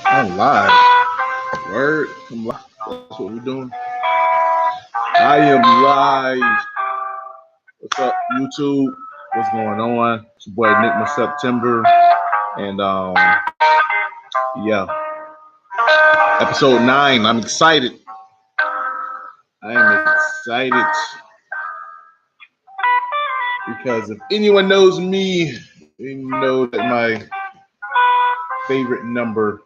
I'm live. Word. I'm live. That's what we're doing. I am live. What's up, YouTube? What's going on? It's your boy Enigma September. And yeah. Episode 9. I'm excited. I am excited. Because if anyone knows me, you know that my favorite number,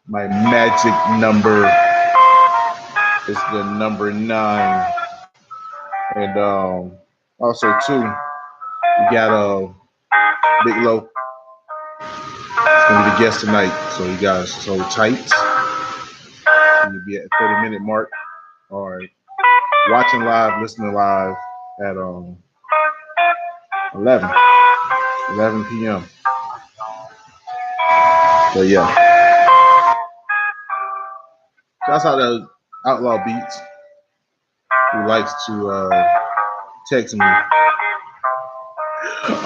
my magic number, is the number 9. And also too, we got Big Low. It's gonna be the guest tonight, so you guys so tight. You'll be at the 30-minute mark. All right, watching live, listening live at 11 p.m. So yeah, shouts out to Outlaw Beatz, who likes to text me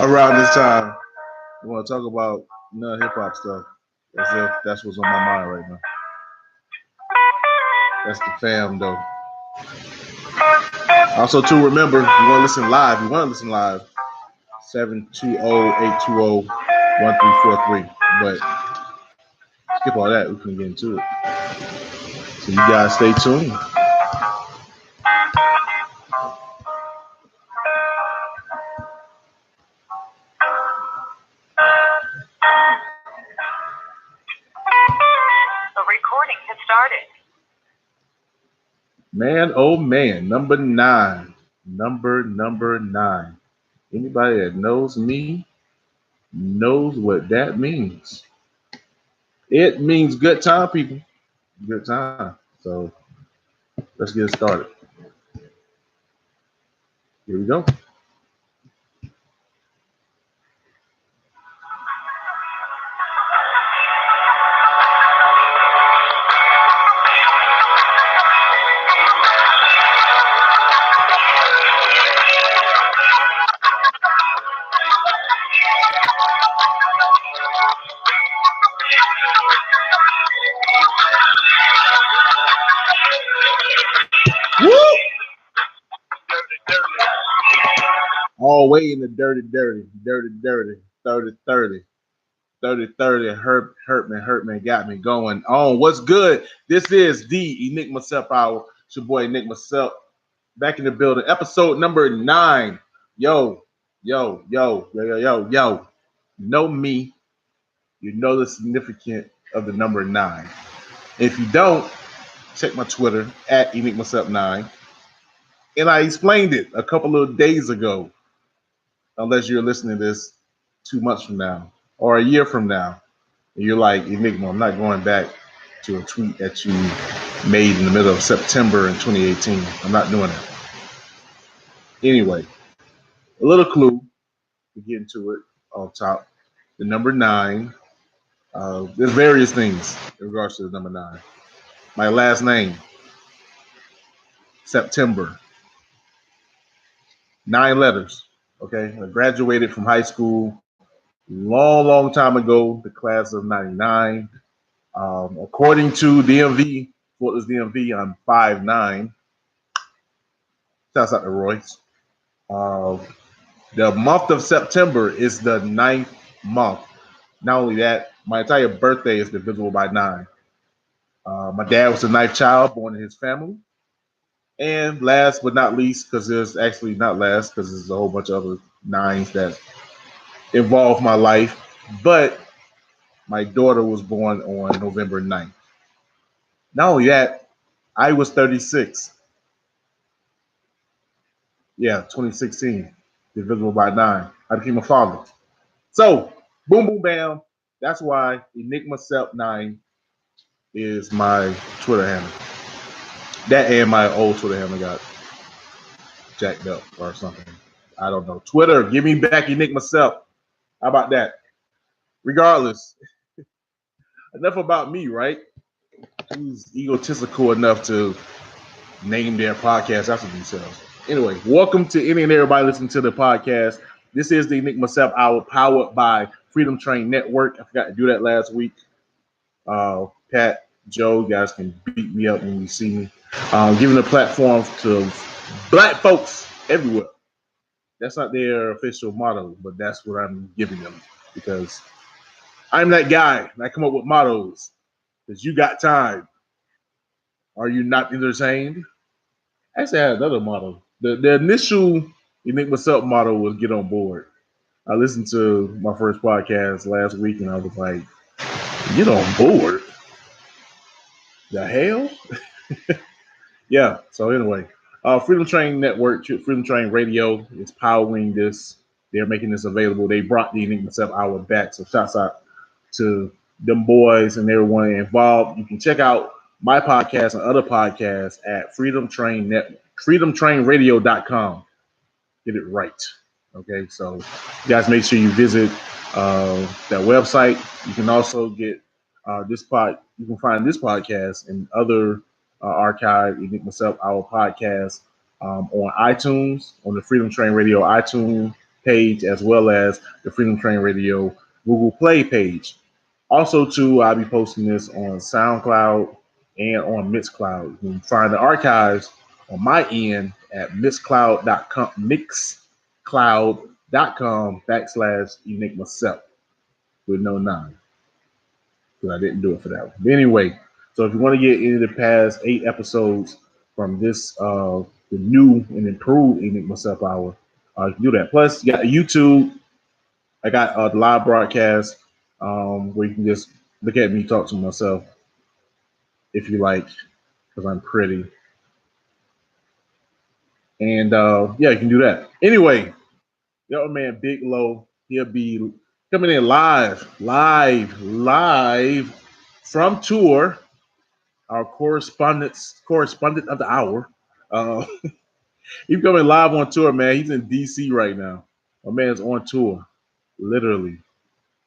around this time. We want to talk about hip hop stuff, as if that's what's on my mind right now. That's the fam, though. Also, too, remember, you want to listen live. 720-820-1343. But skip all that. We can get into it. So you guys stay tuned. The recording has started. Man, oh man, number 9. Number 9. Anybody that knows me knows what that means. It means good time, people. Good time. So let's get started. Here we go. Woo! All way in the dirty, 30-30. Hurtman got me going on. What's good? This is the Enigma Sept Hour. It's your boy Enigma Sept, back in the building. Episode number 9. Yo. You know me. You know the significance of the number 9. If you don't, check my Twitter at Enigma Sept 9. And I explained it a couple of days ago. Unless you're listening to this 2 months from now or a year from now. And you're like, Enigma, I'm not going back to a tweet that you made in the middle of September in 2018. I'm not doing that. Anyway, a little clue to get into it off top. The number 9. There's various things in regards to the number 9. My last name, September. 9 letters. Okay, I graduated from high school long time ago, the class of 99. According to DMV, what was DMV? I'm 5'9". Shouts out to Royce. The month of September is the 9th month. Not only that, my entire birthday is divisible by 9. My dad was the 9th child born in his family. And last but not least, because there's actually not last, because there's a whole bunch of other 9s that involve my life. But my daughter was born on November 9th. Not only that, I was 36. Yeah, 2016. Divisible by 9. I became a father. So, boom, boom, bam. That's why Enigma Sept 9 is my Twitter handle. That and my old Twitter handle got jacked up or something. I don't know. Twitter, give me back Enigma Sept. How about that? Regardless, enough about me, right? Who's egotistical enough to name their podcast after themselves? Anyway, welcome to any and everybody listening to the podcast. This is the Enigma Sept Hour, powered by Freedom Train Network. I forgot to do that last week. Pat, Joe, you guys can beat me up when you see me. Giving a platform to black folks everywhere. That's not their official motto, but that's what I'm giving them because I'm that guy and I come up with mottos. Because you got time. Are you not entertained? Actually, I had another motto. The initial Enigma Sept motto was get on board. I listened to my first podcast last week and I was like, get on board? The hell? Yeah. So anyway, Freedom Train Network, Freedom Train Radio is powering this. They're making this available. They brought the Enigma Sept Hour back. So shouts out to them boys and everyone involved. You can check out my podcast and other podcasts at Freedom Train Network, freedomtrainradio.com. Get it right. Okay, so you guys make sure you visit that website. You can also get you can find this podcast and other archived Enigma Sept Hour podcasts on iTunes, on the Freedom Train Radio iTunes page, as well as the Freedom Train Radio Google Play page. Also, too, I'll be posting this on SoundCloud and on Mixcloud. You can find the archives on my end at mixcloud.com, mixcloud.com/Enigma Sept with no 9. Because I didn't do it for that one. But anyway, so if you want to get any of the past 8 episodes from this, the new and improved Enigma Sept Hour, you can do that. Plus, you got YouTube. I got the live broadcast where you can just look at me talk to myself if you like, because I'm pretty. And yeah, you can do that. Anyway, your man Big Low, he'll be coming in live from tour. Our correspondent of the hour. Uh, he's coming live on tour, man. He's in DC right now. My man's on tour, literally.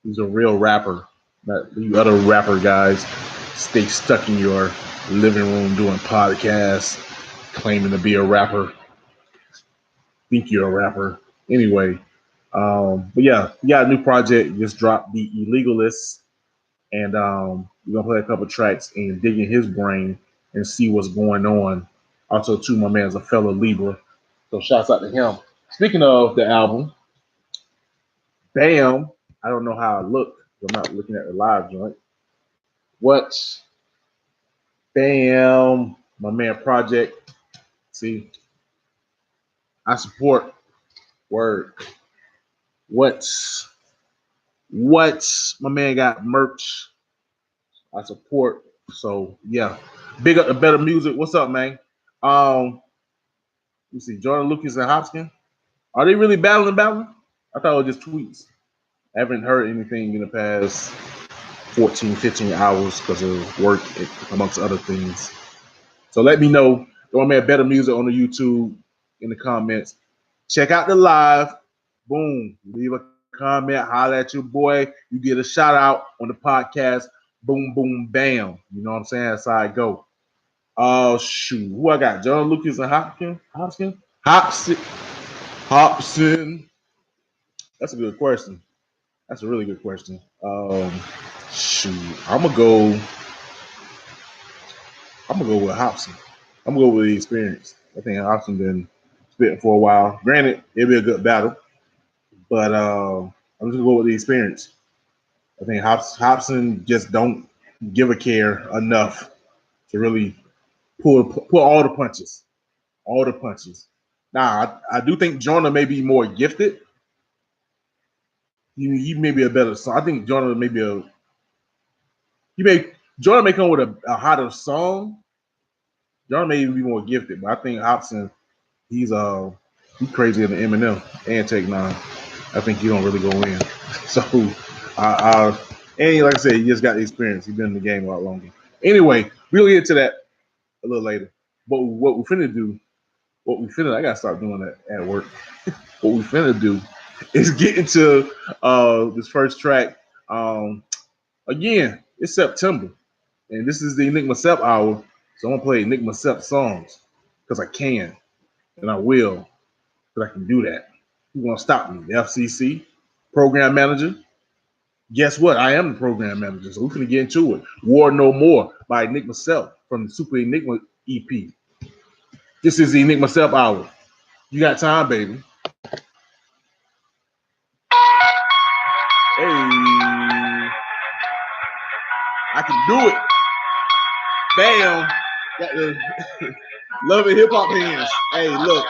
He's a real rapper. Not you other rapper guys stay stuck in your living room doing podcasts, claiming to be a rapper. Think you're a rapper. Anyway, but yeah, he got a new project. Just dropped The Illegalists. And we're gonna play a couple tracks and dig in his brain and see what's going on. Also, too, my man's a fellow Libra, so shouts out to him. Speaking of the album, Bam. I don't know how I look. I'm not looking at the live joint. What? Bam, my man Project. See, I support. Word. What's my man got merch. I support. So yeah, big up the better music. What's up, man? You see, Jordan Lucas and Hopkins. Are they really battling? I thought it was just tweets. I haven't heard anything in the past 14, 15 hours because of work, amongst other things. So let me know. Go on, man, better music on the YouTube in the comments. Check out the live. Boom. Leave a comment. Holler at your boy. You get a shout out on the podcast. Boom, boom, bam. You know what I'm saying? That's how I go. Oh, shoot. Who I got? John Lucas and Hopkins? Hobson. That's a good question. That's a really good question. Shoot. I'm gonna go with Hobson. I'm gonna go with the experience. I think Hobson been spitting for a while. Granted, it'll be a good battle, but I'm just gonna go with the experience. I think Hobson just don't give a care enough to really pull all the punches. All the punches. Now, I do think Jonah may be more gifted. He may be a better song. I think Jonah may be Jonah may come with a hotter song. Jonah may even be more gifted, but I think Hobson, he's crazier than Eminem and Take 9. I think he don't really go in. So and like I said, he just got the experience. He's been in the game a lot longer. Anyway, we'll get to that a little later. But what we finna I gotta start doing that at work. What we finna do is get into this first track. Again, it's September, and this is the Enigma Sept Hour, so I'm gonna play Enigma Sept songs because I can, and I will, because I can do that. Who's gonna stop me? The FCC, program manager. Guess what? I am the program manager, so we're gonna get into it. War No More by Enigma Sept from the Super Enigma EP. This is the Enigma Sept Hour. You got time, baby. Hey, I can do it. Bam. Got the love and hip hop hands. Hey, look.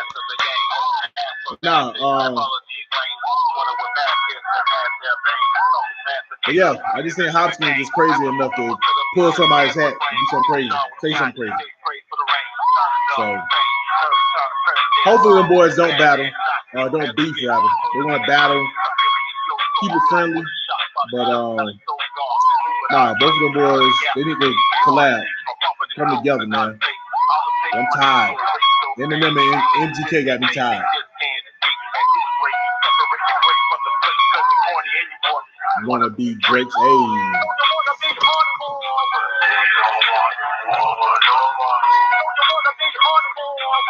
Now, but yeah, I just think Hopkins is crazy enough to pull somebody's hat and do something crazy, say something crazy. So hopefully the boys don't battle, don't beef rather. They want to battle, keep it friendly, but nah, both of them boys, they need to collab, come together, man. I'm tired. Eminem and MGK got me tired. Wanna be Drake's age.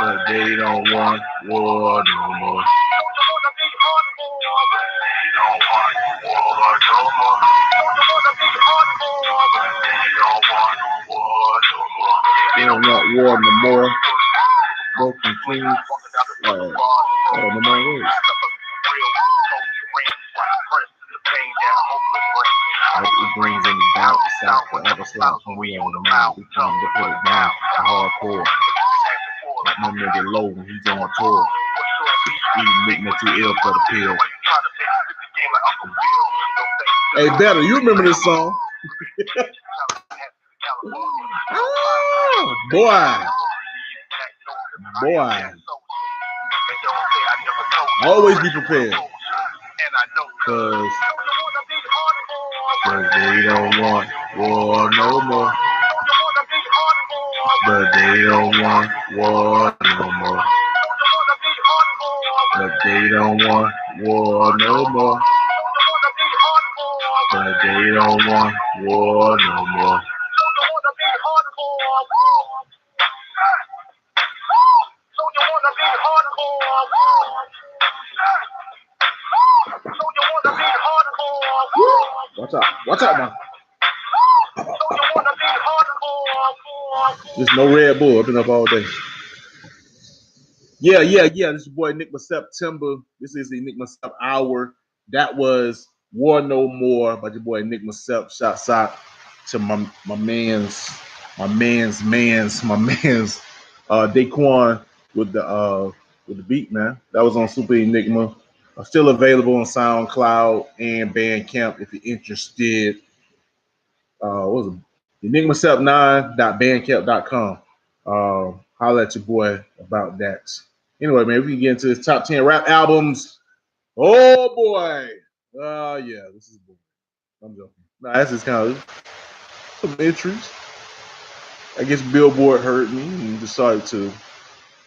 But they don't want war no more. They don't want war no more. Broken kings. I don't know my words. It brings in the doubt, the south, forever slouch when we on the mouth. We come to put it down, the hardcore. Like my nigga low when he's on tour. He make me too ill for the pill. Hey, Better, you remember this song? Oh, boy. Always be prepared. Cause they don't want war no more. But they don't want war no more. But they don't want war no more. But they don't want war no more. Watch out now. There's no Red Bull. I've been up all day. Yeah. This is your boy Enigma September. This is the Enigma Sept Hour. That was War No More by your boy Enigma Sept. Shouts out to my man's Daquan with the beat, man. That was on Super Enigma. Still available on SoundCloud and Bandcamp if you're interested. What was it? EnigmaSept9.bandcamp.com. Holla at your boy about that. Anyway, man, we can get into this top 10 rap albums. Oh boy. Yeah, this is boy. I'm joking. No, that's just kind of some entries. I guess Billboard heard me and decided to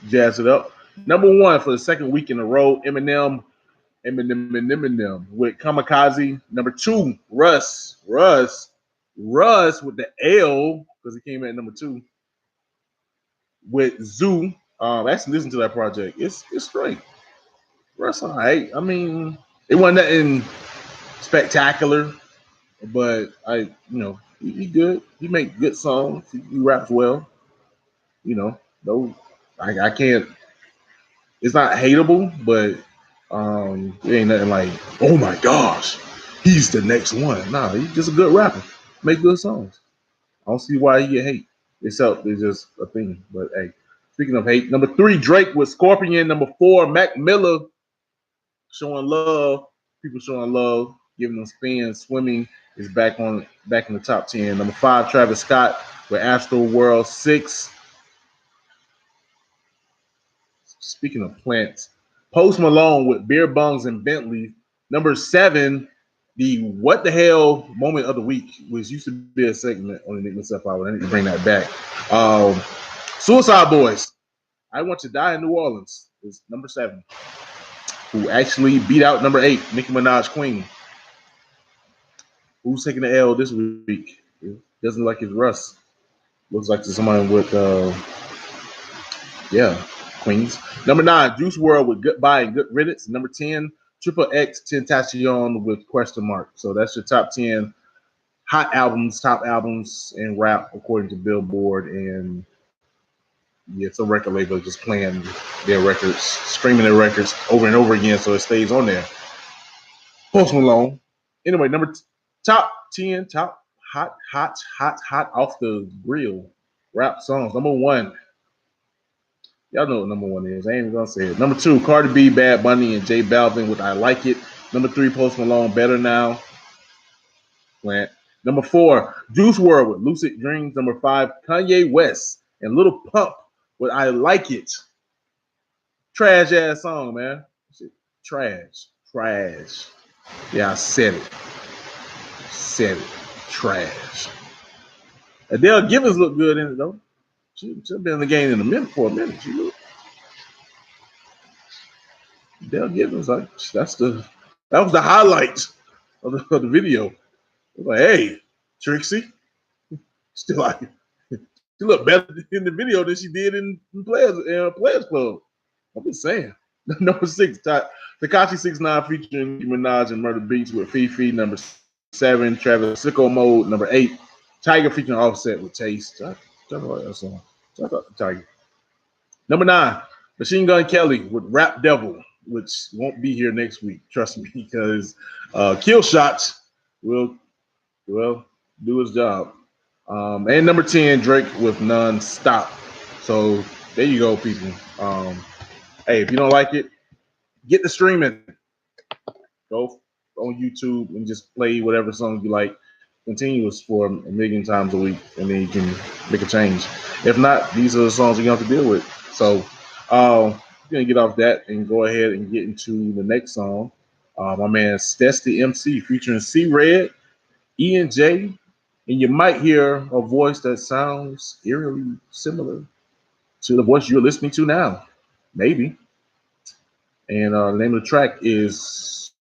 jazz it up. Number one for the second week in a row, Eminem with Kamikaze. Number two, Russ with the L because he came in at number two with Zoo. Actually, listen to that project. It's straight. Russ, all right. I mean, it wasn't nothing spectacular, but he good. He make good songs. He raps well. No, I can't. It's not hateable, but it ain't nothing like, oh my gosh, he's the next one. Nah, he's just a good rapper. Make good songs. I don't see why he get hate. Except it's just a thing. But hey, speaking of hate, number three, Drake with Scorpion. Number four, Mac Miller showing love. People showing love, giving them spins. Swimming is back in the top 10. Number five, Travis Scott with Astro World. 6. Speaking of plants, Post Malone with Beer Bungs and Bentley. Number 7, the what the hell moment of the week, which used to be a segment on Enigma Sept Hour. I need to bring that back. Suicide Boys, I Want to Die in New Orleans is number 7, who actually beat out number 8, Nicki Minaj Queen. Who's taking the L this week? It doesn't look like it's Russ. Looks like it's somebody with Queens. Number 9, Juice WRLD with Goodbye and Good Riddance. Number 10, CxxLxxX Tentacion with question mark. So that's your top 10 top albums in rap according to Billboard. And yeah, it's a record label just playing their records, streaming their records over and over again, so it stays on there. Post Malone. Anyway, top 10 top hot off the grill rap songs. Number 1. Y'all know what number 1 is. I ain't even gonna say it. Number 2, Cardi B, Bad Bunny, and J Balvin with I Like It. Number 3, Post Malone, Better Now. Plant. Number 4, Juice WRLD with Lucid Dreams. Number 5, Kanye West and Lil Pump with I Like It. Trash ass song, man. Shit, trash. Yeah, I said it. Trash. Adele Givens looked good in it though. She's been in the game for a minute. Adele Givens, that was the highlight of the video. It was like, hey, Trixie, she looked better in the video than she did in Players Club. I'm just saying. Number 6, Tekashi 6ix9ine featuring Nicki Minaj and Murder Beatz with Fifi. Number 7, Travis Sicko Mode. Number 8, Tiger featuring Offset with Taste. I don't know that song. Shout out to Tiger. Number 9, Machine Gun Kelly with Rap Devil, which won't be here next week. Trust me, because Kill Shots will do his job. And number 10, Drake with Non-Stop. So there you go, people. Hey, if you don't like it, get the streaming. Go on YouTube and just play whatever song you like continuous for a million times a week, and then you can make a change. If not, these are the songs you're going to have to deal with. So we're going to get off that and go ahead and get into the next song. My man Stess the Emcee featuring C-Red, E&J, and you might hear a voice that sounds eerily similar to the voice you're listening to now. Maybe. And the name of the track is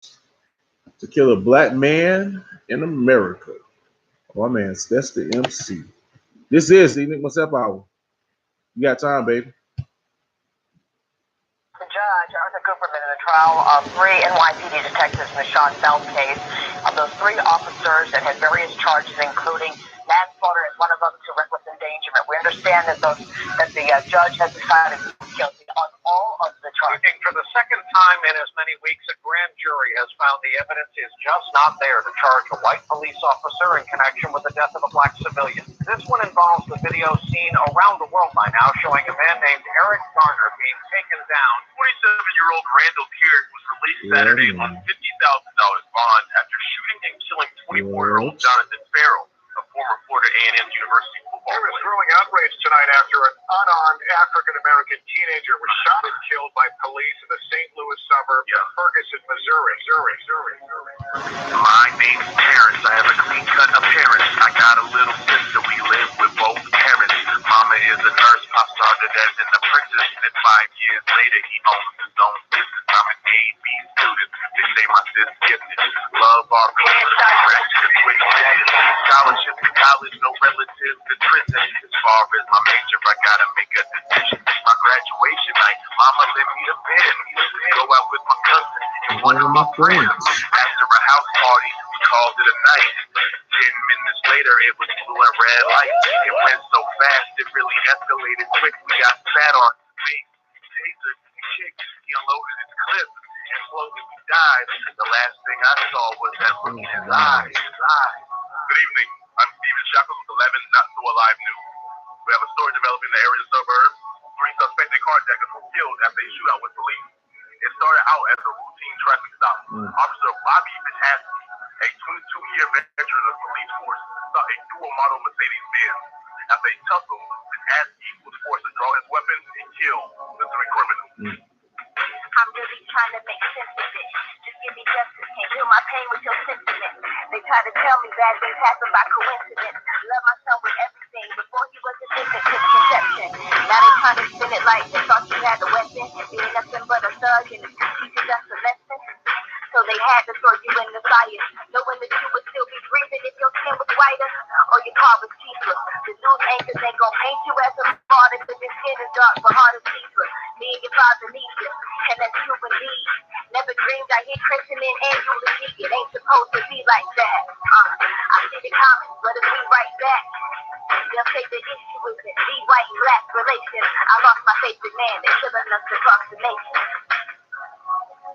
To Kill a Black Man in America. My man, that's the Emcee. This is the Enigma Sept Hour. You got time, baby. The judge, Arthur Cooperman, in the trial of 3 NYPD detectives in the Sean Bell case. Of those 3 officers that had various charges, including manslaughter as one of them to reckless endangerment. We understand that the judge has decided guilty on all of the charges. For the second time in as many weeks, a grand jury has found the evidence is just not there to charge a white police officer in connection with the death of a black civilian. This one involves the video seen around the world by now showing a man named Eric Garner being taken down. 27-year-old Randall Keark was released Saturday on $50,000 bond after shooting and killing 24-year-old Jonathan Farrell, a former Florida A&M University football player. There was growing outrage tonight after an unarmed African-American teenager was shot and killed by police in the St. Louis suburb of Ferguson, Missouri. My name's Terrence. I have a clean cut appearance. I got a little sister. We live with both parents. Mama is a nurse. I started as an apprentice, and 5 years later, he owns his own business. I'm an A.B. student. They say my sis gifted. Love our scholarship to college, no relatives to prison. As far as my major, I gotta make a decision. My graduation night, mama let me to bed. Go out with my cousin and one of my friends. After a house party, we called it a night. 10 minutes later, it was blue and red light. It went so fast, it really escalated quick. We got spat on his face, taser, kicked, he unloaded his clip, and slowly we died. The last thing I saw was that look in his eyes. Good evening. I'm Steven Shackles with 11 Not So Alive News. We have a story developing in the area suburbs. 3 suspected carjackers were killed after a shootout with police. It started out as a routine traffic stop. Officer Bobby Vitasky, a 22-year veteran of the police force, saw a dual model Mercedes-Benz. After a tussle, Vitasky was forced to draw his weapon and kill the 3 criminals. I'm really trying to make sense of it. Just give me justice. Can't heal my pain with your sentiment. They try to tell me bad things happen by coincidence. Love my son with everything. Before he was a innocent conception. Now they trying to spin it like they thought you had a weapon. You ain't nothing but a thug and the teaching us a lesson. So they had to throw you in the fire, knowing that you would still be breathing if your skin was whiter or your car was cheaper. The news anchors ain't gonna paint you as a martyr, but your skin is dark but heart is deeper. Me and your father need you, and that's you and me. Never dreamed I'd hit crazy. supposed to be like that. I see the comments, but if we right back, they'll say the issue is the white black relation. I lost my favorite man, they're killing us across the nation.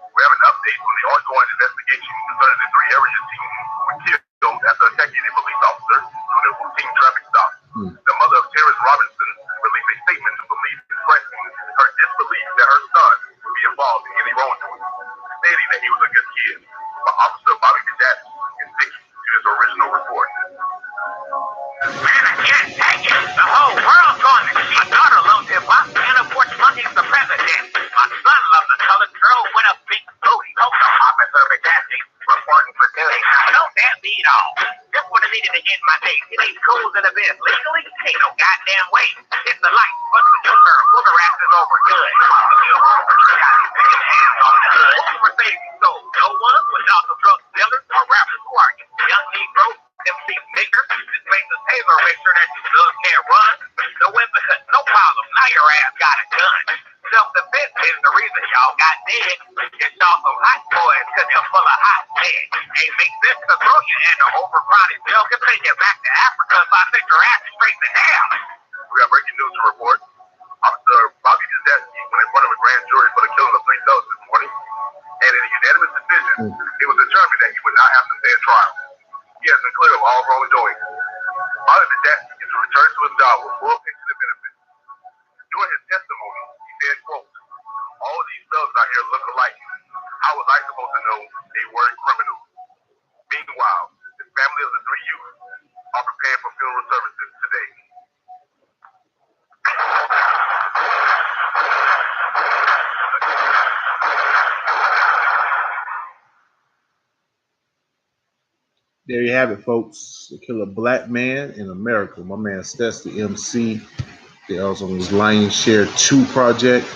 We have an update on the ongoing investigation concerning the 3 area team who were killed after attacking a police officer during a routine traffic stop. The mother of Terrence Robinson released a statement to police expressing her disbelief that her son would be involved in any wrongdoing, stating that he was a good kid. But Officer Bobby Beatz is sticking to his original report. Man, I can't take it. The whole world's going to see. My daughter loves hip-hop, and of course, Money's the president. My son loves a colored girl with a big booty. Also, Officer Beatz reporting for duty. Don't that beat all? This would have needed to end my day. It ain't cool in the biz. Legally, ain't no goddamn way. It's the light. But with your girl, pull her asses over good. Hands on the hood. Mercedes sold. No one without the drug dealers or rappers who are young Negroes. Emcee nigger, just make the taser make sure that you still can't run. No weapon, no problem. Now your ass got a gun. Self-defense is the reason y'all got dead. You shot some hot boys because you're full of hot lead. Ain't make this to throw you in the overcrowded jail. Can send you back to Africa if I send your ass straight to hell. We have breaking news to report. Officer Bobby Beatz went in front of a grand jury for the killing of 3 fellas this morning, and in a unanimous decision, it was determined that he would not have to stand trial. He has been cleared of all wrongdoing. Bobby Beatz is to return to his job with full pension and benefits. During his testimony, he said, quote, "All of these thugs out here look alike. How was I supposed to know they weren't criminals?" Meanwhile, the family of the 3 youth are preparing for funeral services today. There you have it, folks. To kill a black man in America. My man Stess, the Emcee. They also on his Lion's Share 2 project,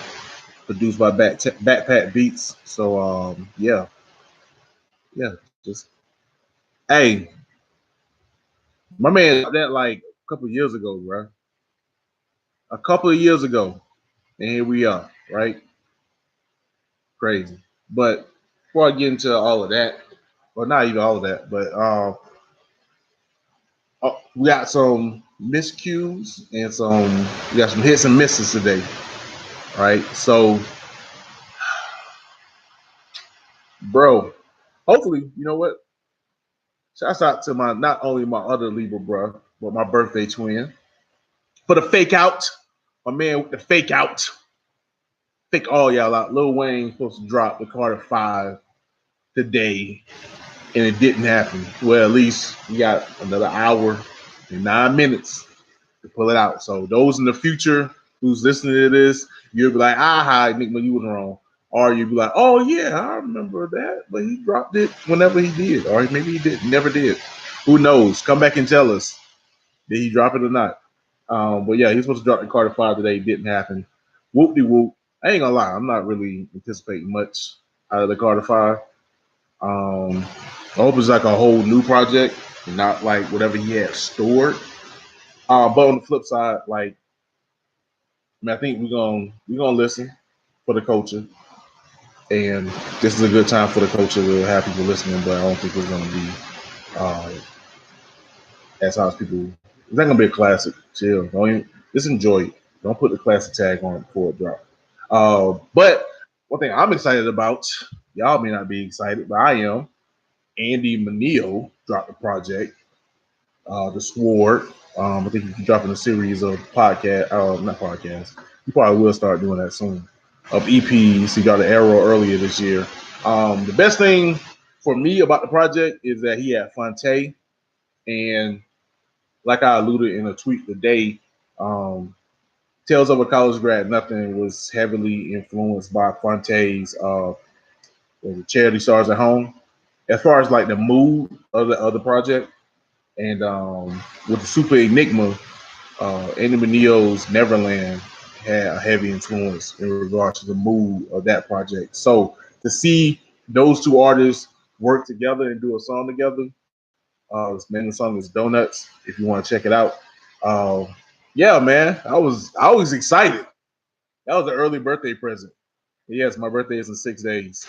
produced by Backpack Beatz. So yeah. Just hey, my man did that like a couple of years ago, bro. A couple of years ago, and here we are, right? Crazy. But before I get into all of that, well, not even all of that, but we got some miscues and we got some hits and misses today, right? So, bro, hopefully, you know what? Shouts out to not only my other Libra bro, but my birthday twin for the fake out. My man with the fake out. Fake all y'all out. Lil Wayne supposed to drop the Carter 5 today, and it didn't happen. Well, at least we got another hour and 9 minutes to pull it out. So those in the future who's listening to this, you'll be like, aha, Enigma, you was wrong. Or you'll be like, oh yeah, I remember that, but he dropped it whenever he did. Or maybe he never did. Who knows? Come back and tell us. Did he drop it or not? But yeah, he was supposed to drop the Carter 5 today. It didn't happen. Whoop-de-whoop. I ain't gonna lie, I'm not really anticipating much out of the Carter 5. I hope it's like a whole new project, not like whatever he had stored. But on the flip side, like, I think we're gonna listen for the culture, and this is a good time for the culture to have people listening. But I don't think it's gonna be as hard as people. It's not gonna be a classic. Chill, just enjoy it. Don't put the classic tag on it before it drops. But one thing I'm excited about, y'all may not be excited, but I am. Andy Mineo dropped a project, The Sword. I think he's dropping a series of not podcasts. He probably will start doing that soon. Of EPs. He got an Arrow earlier this year. The best thing for me about the project is that he had Fonte, and like I alluded in a tweet today, Tales of a College Grad, nothing was heavily influenced by Fonte's Charity Stars at Home. As far as like the mood of the project, and with the Super Enigma, Andy Mineo's Neverland had a heavy influence in regards to the mood of that project. So to see those 2 artists work together and do a song together, this name of the song is Donuts. If you want to check it out, yeah, man, I was excited. That was an early birthday present. Yes, my birthday is in 6 days.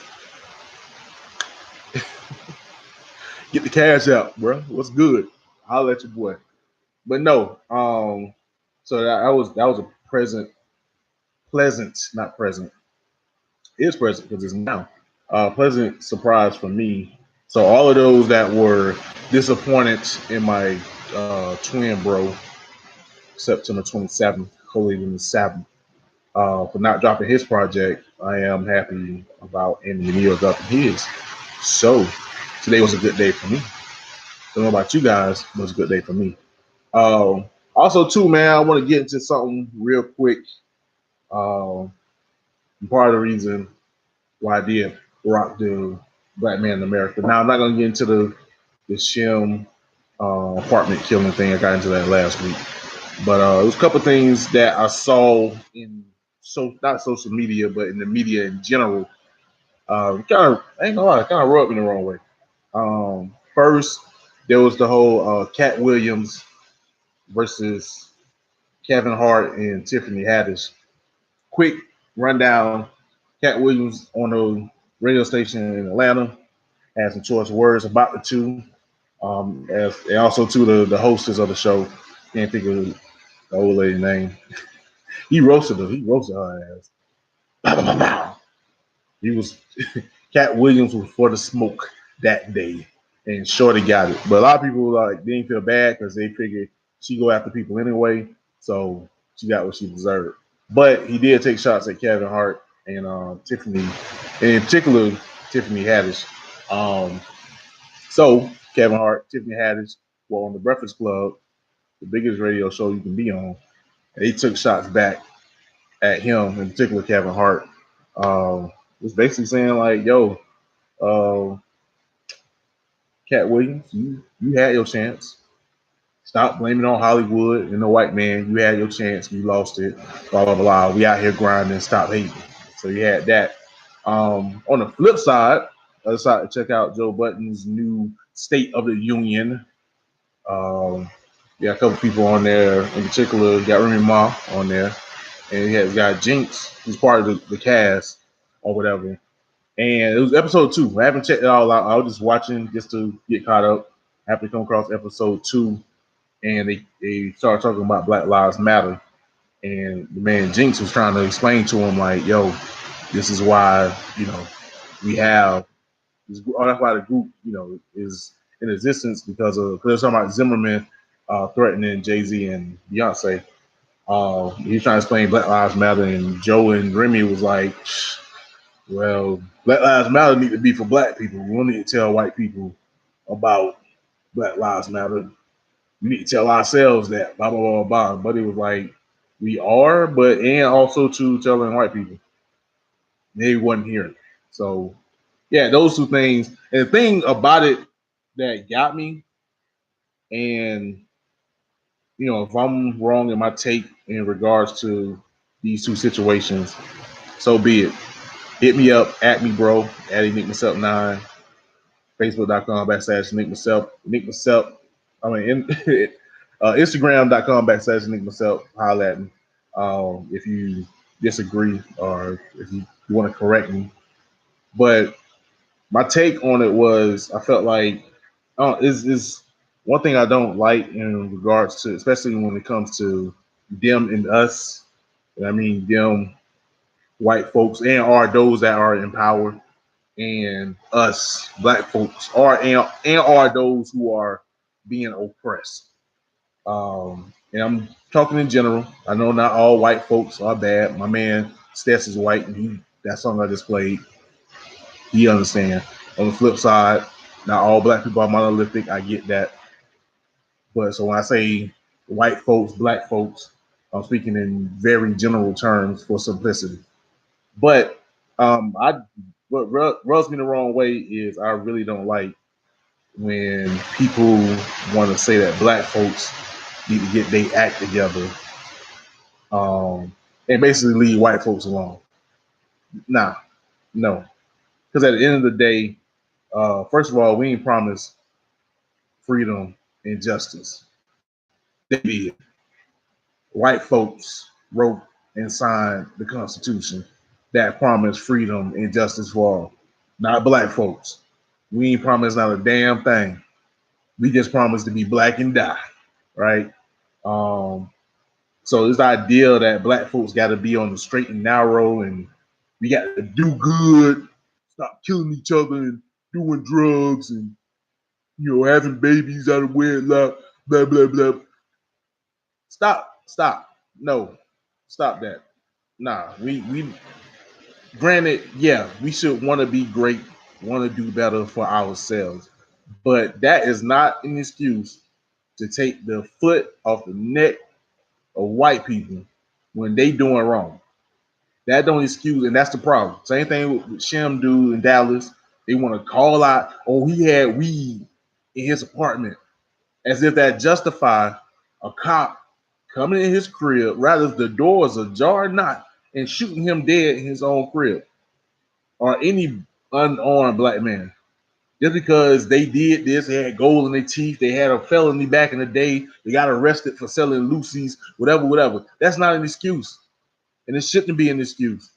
Get the cash out, bro. What's good? I'll let your boy. But no, so that was a pleasant, not present. It's present because it's now. Pleasant surprise for me. So all of those that were disappointed in my twin bro, September 27th, Holy in the Sabbath, for not dropping his project, I am happy about and Mineo dropping his. So today was a good day for me. Don't know about you guys, but it was a good day for me. Also, too, man, I want to get into something real quick. Part of the reason why I did rock the Black Man in America. Now, I'm not going to get into the Shim apartment killing thing. I got into that last week. But there was a couple things that I saw in not social media, but in the media in general. Kind of, I ain't gonna lie, kind of rubbed me the wrong way. First, there was the whole Katt Williams versus Kevin Hart and Tiffany Haddish. Quick rundown: Katt Williams on a radio station in Atlanta had some choice words about the two. And also to the hostess of the show. Can't think of the old lady's name. He roasted her. He roasted her ass. He was Katt Williams was for the smoke that day, and Shorty got it. But a lot of people like didn't feel bad because they figured she go after people anyway, so she got what she deserved. But he did take shots at Kevin Hart and Tiffany, and in particular Tiffany Haddish. So Kevin Hart, Tiffany Haddish were on the Breakfast Club, the biggest radio show you can be on, and they took shots back at him, in particular Kevin Hart. Was basically saying like, "Yo, uh, Katt Williams, you had your chance. Stop blaming on Hollywood and the white man. You had your chance. You lost it. Blah blah blah. We out here grinding. Stop hating." So you had that. On the flip side, I decided to check out Joe Budden's new State of the Union. Yeah, a couple people on there. In particular, you got Remy Ma on there, and you got Jinx, who's part of the cast or whatever. And it was episode 2. I haven't checked it all out. I was just watching just to get caught up. I happened to come across episode 2, and they started talking about Black Lives Matter. And the man Jinx was trying to explain to him, like, yo, this is why, we have this, that's why the group, is in existence because they're talking about Zimmerman threatening Jay-Z and Beyonce. He's trying to explain Black Lives Matter, and Joe and Remy was like, well, Black Lives Matter need to be for black people. We don't need to tell white people about Black Lives Matter. We need to tell ourselves that, blah, blah, blah, blah. But it was like, we are, but, and also to telling white people. They wasn't hearing. So, yeah, those two things. And the thing about it that got me, and, if I'm wrong in my take in regards to these two situations, so be it. Hit me up, at me, bro, at Enigma Sept 9, Facebook.com/Enigma Sept, Enigma Sept. Instagram.com/Enigma Sept. Holla at me if you disagree or if you want to correct me. But my take on it was, I felt like is one thing I don't like in regards to, especially when it comes to them and us. I mean, them white folks and are those that are in power, and us black folks are and are those who are being oppressed. And I'm talking in general. I know not all white folks are bad. My man Stess is white, and that song I just played, he understand. On the flip side, not all black people are monolithic. I get that. But so when I say white folks, black folks, I'm speaking in very general terms for simplicity. But what rubs me the wrong way is I really don't like when people want to say that black folks need to get their act together, and basically leave white folks alone. Nah, no. Because at the end of the day, first of all, we ain't promised freedom and justice. They did. White folks wrote and signed the Constitution that promised freedom and justice for all, not black folks. We ain't promised not a damn thing. We just promised to be black and die, right? So this idea that black folks got to be on the straight and narrow, and we got to do good, stop killing each other and doing drugs, and having babies out of wedlock, blah blah blah. Stop. No, stop that. Nah, we granted, yeah, we should want to be great, want to do better for ourselves, but that is not an excuse to take the foot off the neck of white people when they doing wrong. That don't excuse, and that's the problem. Same thing with Shem dude in Dallas. They want to call out, oh, he had weed in his apartment, as if that justify a cop coming in his crib, rather if the doors ajar or not, and shooting him dead in his own crib, or any unarmed black man. Just because they did this, they had gold in their teeth, they had a felony back in the day, they got arrested for selling Lucy's, whatever. That's not an excuse. And it shouldn't be an excuse.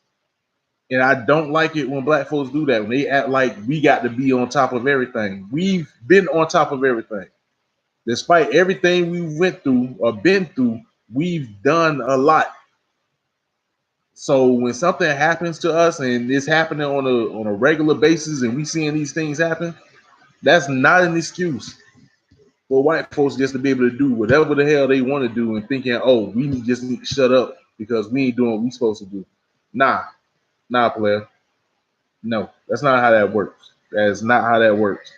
And I don't like it when black folks do that, when they act like we got to be on top of everything. We've been on top of everything. Despite everything we went through or been through, we've done a lot. So when something happens to us and it's happening on a regular basis and we seeing these things happen, that's not an excuse for white folks just to be able to do whatever the hell they want to do and thinking, oh, just need to shut up because we ain't doing what we supposed to do. Nah, player. No, that's not how that works. That is not how that works.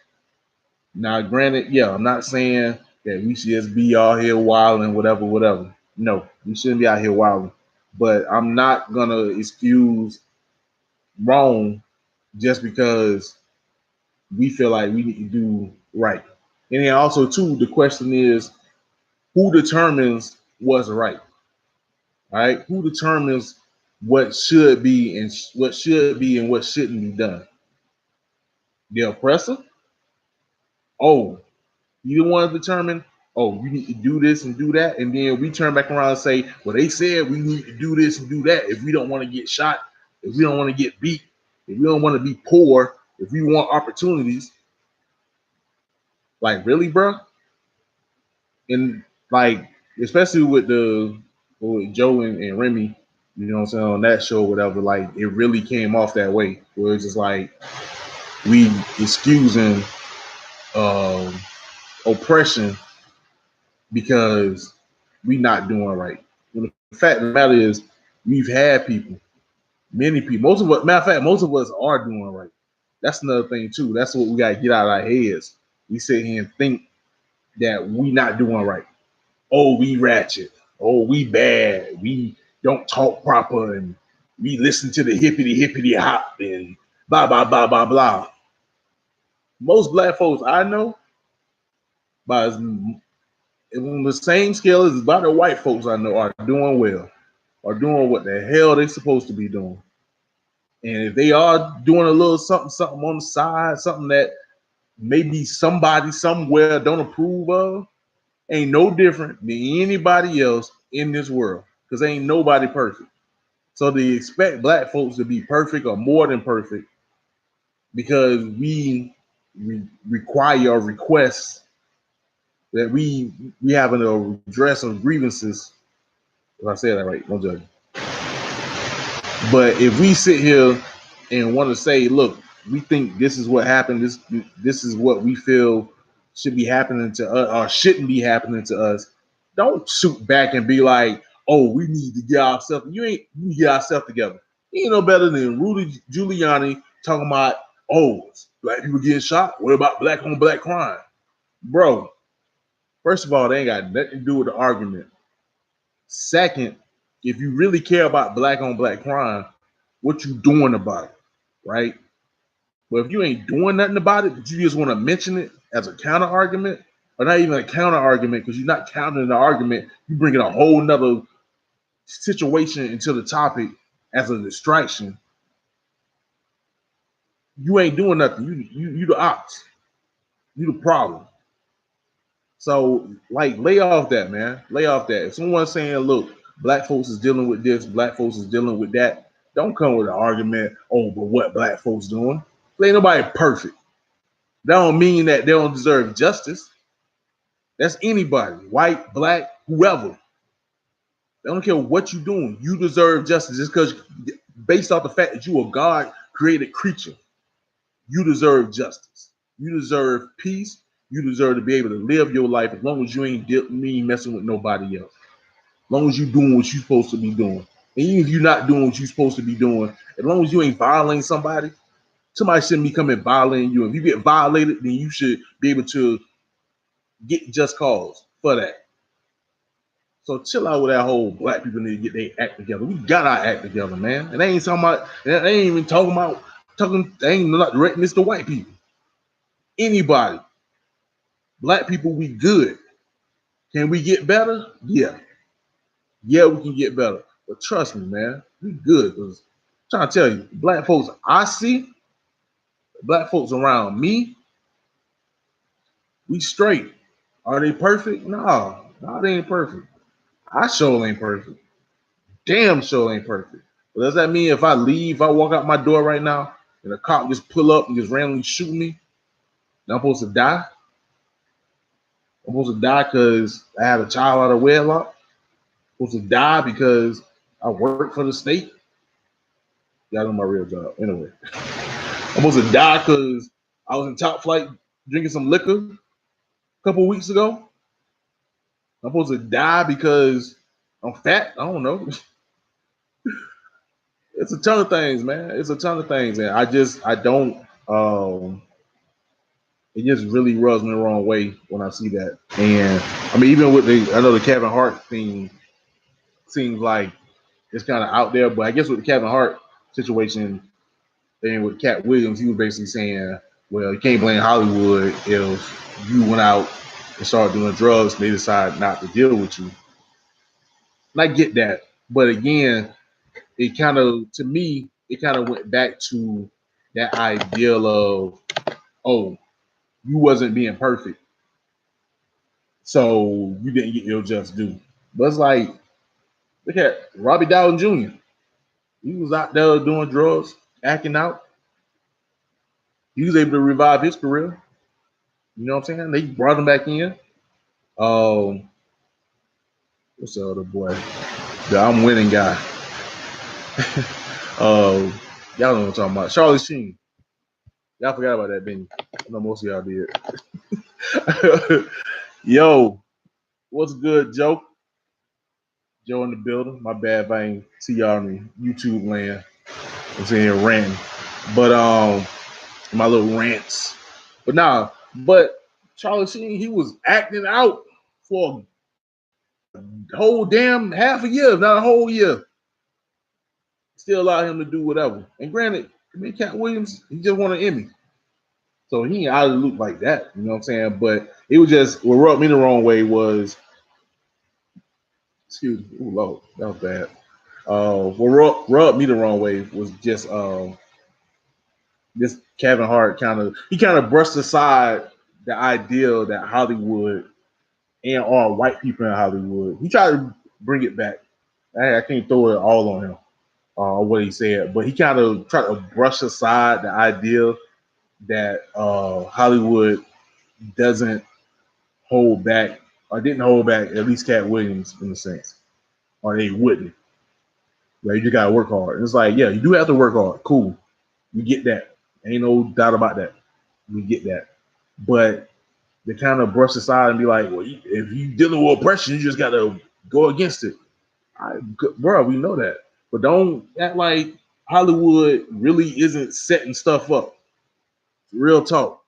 Now, granted, yeah, I'm not saying that we should just be out here wilding, whatever. No, we shouldn't be out here wilding. But I'm not gonna excuse wrong just because we feel like we need to do right. And then also too, the question is, who determines what's right? All right, who determines what should be and what shouldn't be done? The oppressor? Oh, you the one to determine, oh, you need to do this and do that. And then we turn back around and say, well, they said we need to do this and do that if we don't want to get shot, if we don't want to get beat, if we don't want to be poor, if we want opportunities. Like, really, bro? And like, especially with Joe and Remy, you know what I'm saying, on that show, whatever, like, it really came off that way, where it's just like we excusing oppression because we not doing right. When the fact of the matter is, we've had people, many people, most of us are doing right. That's another thing too. That's what we gotta get out of our heads. We sit here and think that we not doing right. Oh, we ratchet. Oh, we bad. We don't talk proper, and we listen to the hippity hop and blah blah blah blah blah. Most black folks I know, by on the same scale as about the white folks I know, are doing well, are doing what the hell they supposed to be doing. And if they are doing a little something on the side, something that maybe somebody somewhere don't approve of, ain't no different than anybody else in this world, because ain't nobody perfect. So they expect black folks to be perfect or more than perfect because we require or request that we have a redress of grievances. If I say that right, don't judge me. But if we sit here and want to say, look, we think this is what happened, this is what we feel should be happening to us or shouldn't be happening to us, don't shoot back and be like, oh, we need to get ourselves. You need to get ourselves together. You ain't no better than Rudy Giuliani talking about, oh, black people getting shot. What about black on black crime? Bro, first of all, they ain't got nothing to do with the argument. Second, if you really care about black on black crime, what you doing about it, right? But if you ain't doing nothing about it, but you just want to mention it as a counter argument, or not even a counter argument, because you're not countering the argument, you bringing a whole nother situation into the topic as a distraction. You ain't doing nothing. You the ops. You the problem. So, like, lay off that, man. Lay off that. If someone's saying, look, black folks is dealing with this, black folks is dealing with that, don't come with an argument, oh, but what black folks doing? Ain't nobody perfect. That don't mean that they don't deserve justice. That's anybody, white, black, whoever. They don't care what you're doing. You deserve justice just because, based off the fact that you are God-created creature, you deserve justice. You deserve peace. You deserve to be able to live your life as long as you ain't messing with nobody else. As long as you're doing what you're supposed to be doing. And even if you're not doing what you're supposed to be doing, as long as you ain't violating somebody shouldn't be coming violating you. If you get violated, then you should be able to get just cause for that. So chill out with that whole black people need to get their act together. We got our act together, man. And they ain't talking about, they ain't even they ain't not directing this to white people. Anybody. Black people, we good. Can we get better? Yeah. Yeah, we can get better. But trust me, man, we good. Because I'm trying to tell you, black folks I see, black folks around me, we straight. Are they perfect? No, they ain't perfect. I sure ain't perfect. Damn sure ain't perfect. But does that mean if I leave, I walk out my door right now, and a cop just pull up and just randomly shoot me, then I'm supposed to die? I'm supposed to die because I had a child out of wedlock? I'm supposed to die because I work for the state? Y'all know my real job. Anyway. I'm supposed to die because I was in Top Flight drinking some liquor a couple weeks ago? I'm supposed to die because I'm fat? I don't know. It's a ton of things, man. It's a ton of things, and I don't. It just really rubs me the wrong way when I see that. And I mean, even with I know the Kevin Hart thing seems like it's kind of out there, but I guess with the Kevin Hart situation and with Katt Williams, he was basically saying, well, you can't blame Hollywood if you went out and started doing drugs and they decide not to deal with you. And I get that, but again, it kind of, to me, it kind of went back to that ideal of, oh, you wasn't being perfect, so you didn't get your just due. But it's like, look at Robbie Downey Jr. He was out there doing drugs, acting out. He was able to revive his career. You know what I'm saying? They brought him back in. What's the other boy? The I'm winning guy. Y'all know what I'm talking about. Charlie Sheen. Y'all forgot about that, didn't you? I know most of y'all did. Yo, what's good, Joe? Joe in the building. My bad if I ain't see y'all in YouTube land. I'm sitting here ranting. But my little rants. But Charlie Sheen, he was acting out for a whole damn half a year, not a whole year. Still allowed him to do whatever. And granted, I mean, Katt Williams, he just won an Emmy. So he ain't out of the loop like that. You know what I'm saying? But it was just, what rubbed me the wrong way was, excuse me, ooh, Lord, that was bad. What rubbed me the wrong way was just this Kevin Hart kind of brushed aside the ideal that Hollywood and all white people in Hollywood. He tried to bring it back. I can't throw it all on him, what he said, but he kind of tried to brush aside the idea that Hollywood doesn't hold back, or didn't hold back, at least Katt Williams in a sense, or they wouldn't. Like, you just gotta work hard. And it's like, yeah, you do have to work hard. Cool, we get that. Ain't no doubt about that. We get that. But they kind of brush aside and be like, well, if you dealing with oppression, you just gotta go against it. Bro, we know that. But don't act like Hollywood really isn't setting stuff up. Real talk.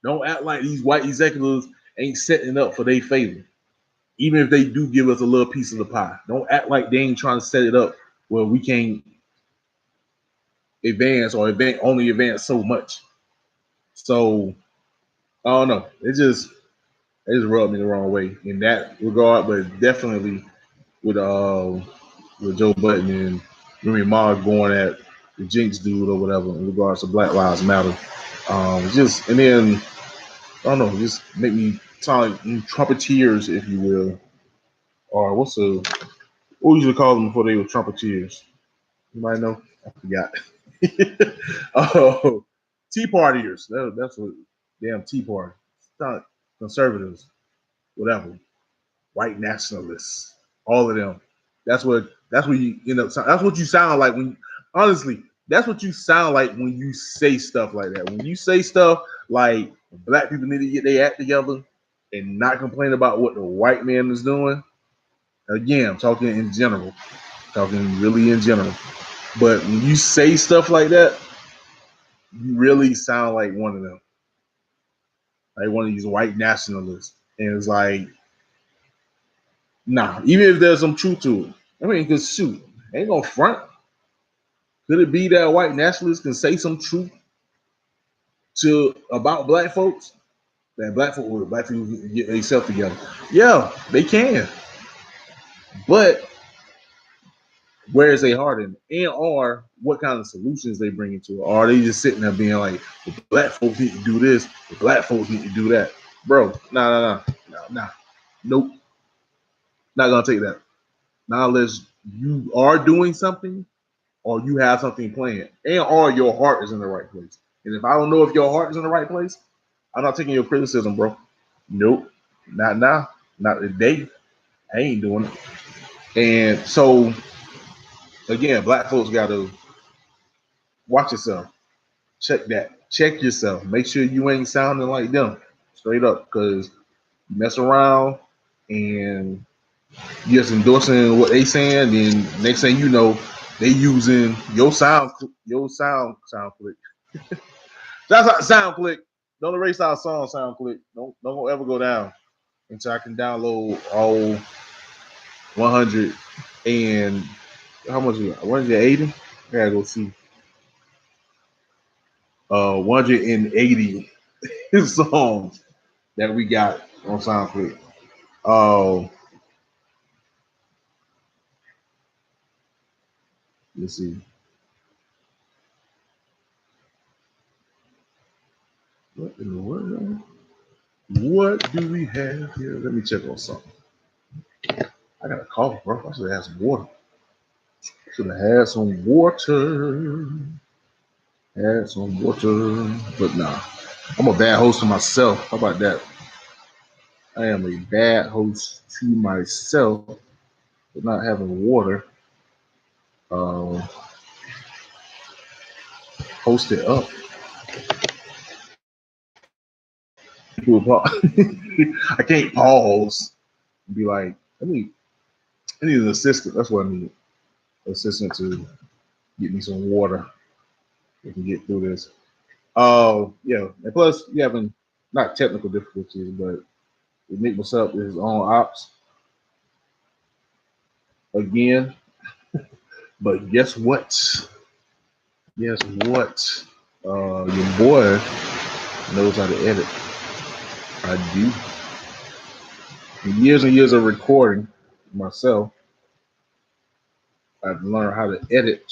Don't act like these white executives ain't setting up for their favor. Even if they do give us a little piece of the pie. Don't act like they ain't trying to set it up where we can't advance or only advance so much. So I don't know. It just rubbed me the wrong way in that regard, but definitely with Joe Budden and Remy Ma going at the Jinx dude or whatever in regards to Black Lives Matter. And then I don't know, just make me sound like trumpeteers, if you will, or what we usually call them before they were trumpeteers. You might know. I forgot. Oh, Tea Partiers. That's what damn Tea Party, stunt conservatives, whatever, white nationalists, all of them. That's what you end up. That's what you sound like when. Honestly, that's what you sound like when you say stuff like that. When you say stuff like black people need to get their act together and not complain about what the white man is doing. Again, I'm talking in general, talking really in general. But when you say stuff like that, you really sound like one of them, like one of these white nationalists. And it's like, nah, even if there's some truth to it, I mean, because shoot, ain't gonna front. Could it be that white nationalists can say some truth to about black folks? That black people get themselves together. Yeah, they can. But where is their heart in? And or what kind of solutions they bring into it? Or are they just sitting there being like, the black folks need to do this, the black folks need to do that? Bro, nah. Nope. Not gonna take that. Not unless you are doing something or you have something planned. And or your heart is in the right place. And if I don't know if your heart is in the right place, I'm not taking your criticism, bro. Nope. Not now. Not today. I ain't doing it. And so again, black folks gotta watch yourself. Check that. Check yourself. Make sure you ain't sounding like them. Straight up. Because you mess around and you're just endorsing what they saying, then next thing you know, they using your sound click. That's not sound click. Don't erase our song sound click. Don't ever go down until I can download all 100 and how much is it? 180? I gotta go see. 180 songs that we got on SoundClick. Let's see. What in the world? What do we have here? Let me check on something. I got a cough, bro. I should have had some water. But nah. I'm a bad host to myself. How about that? I am a bad host to myself for not having water. Host it up. I can't pause and be like, I need an assistant. That's what I need. Assistant to get me some water. We can get through this. Yeah. And plus, you having not technical difficulties, but Enigma Sept is on ops again. But guess what? Your boy knows how to edit. I do. Years and years of recording myself, I've learned how to edit,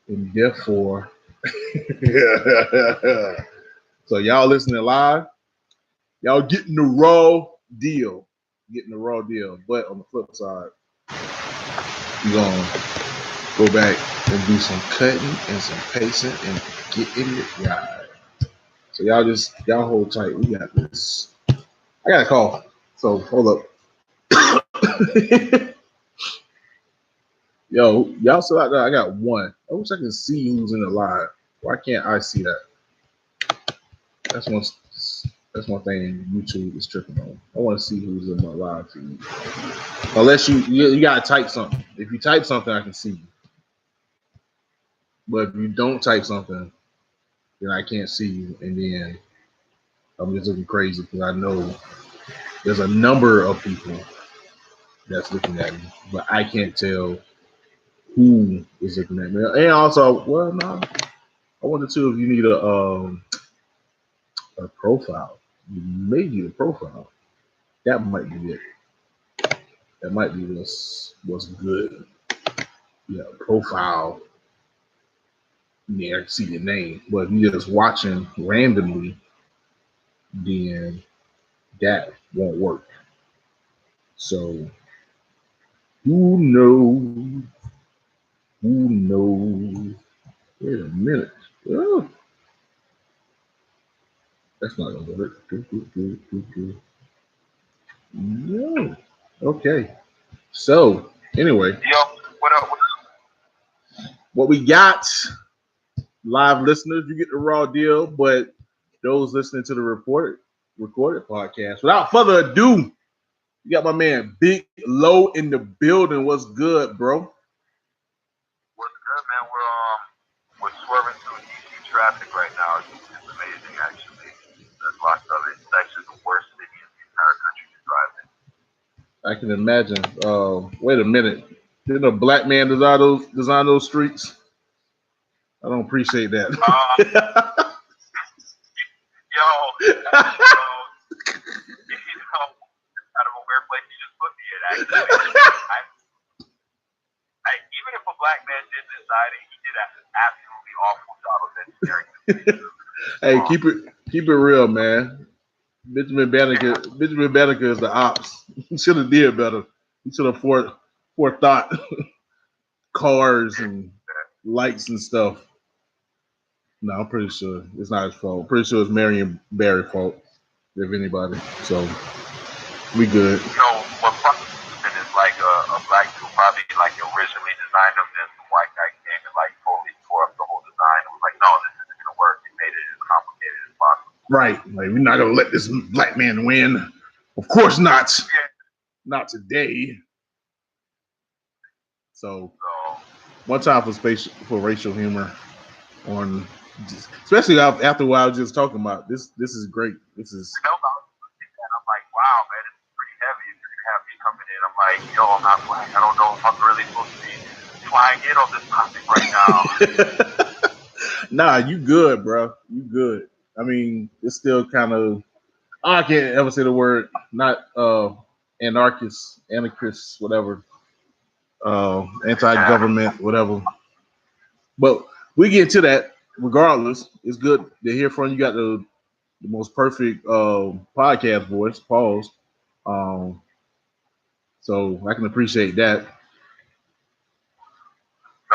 and therefore, so y'all listening live, y'all getting the raw deal. But on the flip side, we're gonna go back and do some cutting and some pacing and get in it. Yeah. So y'all hold tight. We got this. I got a call. So hold up. Yo, y'all still out there? I got one. I wish I could see who's in the live. Why can't I see that? That's one thing YouTube is tripping on. I want to see who's in my live feed. Unless you gotta type something. If you type something, I can see you. But if you don't type something, then I can't see you. And then I'm just looking crazy because I know there's a number of people that's looking at me, but I can't tell who is looking at me. And also, well, no, I wonder too if you need a profile. You may need a profile. That might be it. That might be what's good. Yeah, profile. Yeah, I can see your name. But if you're just watching randomly, then that won't work. So who knows? Wait a minute. Oh. That's not gonna work. No. Okay. So anyway, Yo, what up? what we got, live listeners, you get the raw deal, but those listening to the recorded podcast. Without further ado, you got my man Big Low in the building. What's good, bro? What's good, man? We're swerving through DC traffic right now. It's amazing, actually. There's lots of it. It's actually the worst city in the entire country to drive in. I can imagine. Wait a minute. Didn't a black man design those streets? I don't appreciate that. Yo, out of a weird place you just put me in, actually. Even if a black man did decide it, he did an absolutely awful job of engineering. Hey, keep it real, man. Benjamin Banneker is the ops. He should have did better. He should have forethought cars and lights and stuff. No, I'm pretty sure it's not his fault. Pretty sure it's Marion Barry's fault, if anybody. So we good. You know, what probably is like a black dude probably like originally designed them, then some white guy came and like totally tore up the whole design and was like, no, this isn't gonna work. He made it as complicated as possible. Right. Like, we're not gonna let this black man win. Of course not. Yeah. Not today. So one time for racial humor on, especially after what I was just talking about. This is great. This is. I'm like, wow, man, it's pretty heavy. If you're gonna have me coming in, I'm like, yo, I'm not black. I don't know if I'm really supposed to be flying in on this topic right now. Nah, you good, bro. You good. I mean, it's still kind of. I can't ever say the word. Not anarchist, whatever. Anti-government, whatever. But we get to that. Regardless, it's good to hear from you. You got the most perfect podcast voice, pause. So I can appreciate that. No,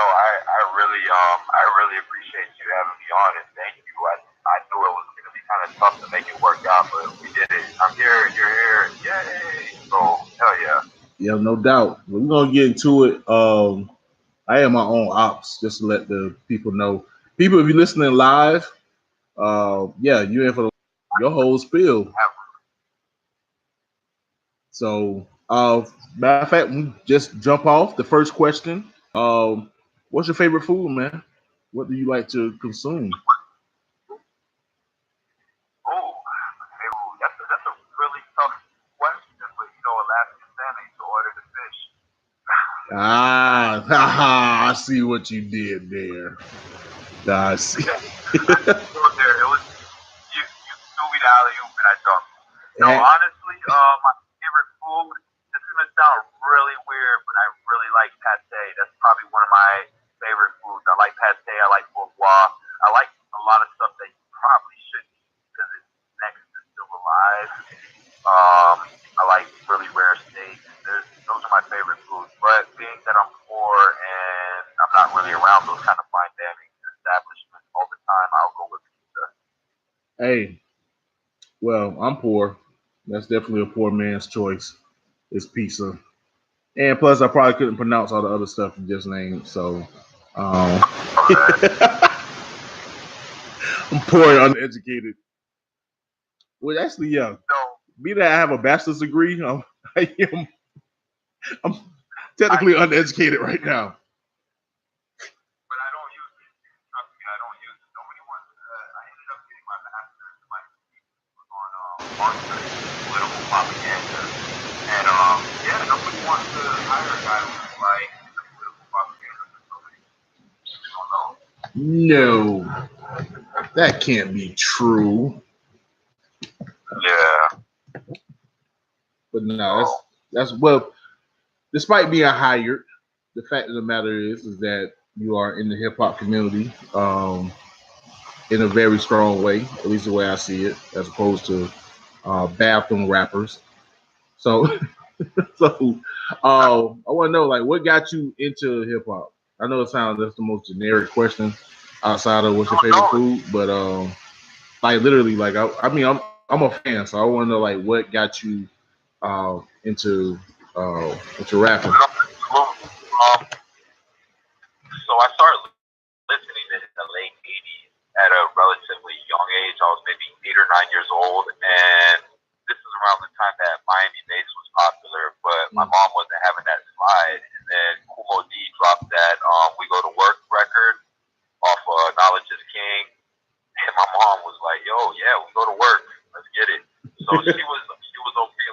I really appreciate you having me on, and thank you. I knew it was going to be kind of tough to make it work out, but we did it. I'm here, and you're here, yay! So hell yeah. Yeah, no doubt. We're gonna get into it. I have my own ops, just to let the people know. People, if you're listening live, you in for your whole spiel. So, matter of fact, we just jump off the first question. What's your favorite food, man? What do you like to consume? Oh, that's a really tough question, but Alaskan salmon to order the fish. I see what you did there. I see. It was you threw me the alley-oop and I jumped. No, honestly, my favorite food, this is gonna sound really weird, but I really like pate. That's probably one of my favorite foods. I like pate, I like bourgeois. I like a lot of stuff that you probably shouldn't eat because it's next to still alive. I like really rare steaks. Those are my favorite foods. But being that I'm poor and I'm not really around those kind of fine dining establishments all the time, I'll go with pizza. Hey, well, I'm poor. That's definitely a poor man's choice. It's pizza. And plus, I probably couldn't pronounce all the other stuff you just named. So, I'm poor and uneducated. Well, actually, yeah. Me that I have a bachelor's degree, I'm technically uneducated right now. But I don't use it. Trust me, I don't use it. Nobody wants to. I ended up getting my master's. My thesis was on marketing, political propaganda, and nobody wants to hire a guy who's like political propaganda for somebody. No, that can't be true. Yeah. But no, that's well. Despite being hired, the fact of the matter is that you are in the hip hop community in a very strong way, at least the way I see it, as opposed to bathroom rappers. So, I want to know, like, what got you into hip hop? I know it sounds that's the most generic question outside of what's your favorite food, but Like literally, like I mean, I'm a fan, so I want to know like what got you into rapping. So I started listening to it in the late 80s at a relatively young age. I was maybe 8 or 9 years old, and this is around the time that Miami Bass was popular, but my mom wasn't having that slide. And then Kumo D dropped that We Go to Work record off Knowledge is King, and my mom was like, "Yo, yeah, we go to work. Let's get it." So she was okay.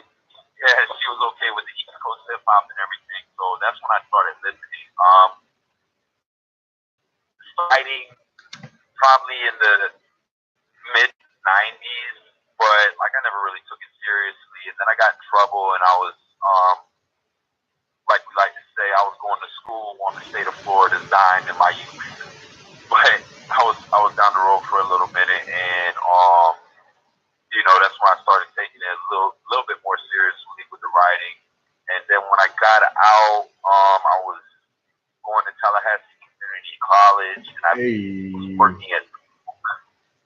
Yeah, she was okay with the East Coast hip hop and everything. So that's when I started listening. Starting probably in the mid 90s, but like I never really took it seriously. And then I got in trouble, and I was like we like to say, I was going to school on the state of Florida's dime in my youth. But I was down the road for a little minute, and you know, that's when I started taking it a little bit more seriously with the writing. And then when I got out, I was going to Tallahassee Community College, and I was working at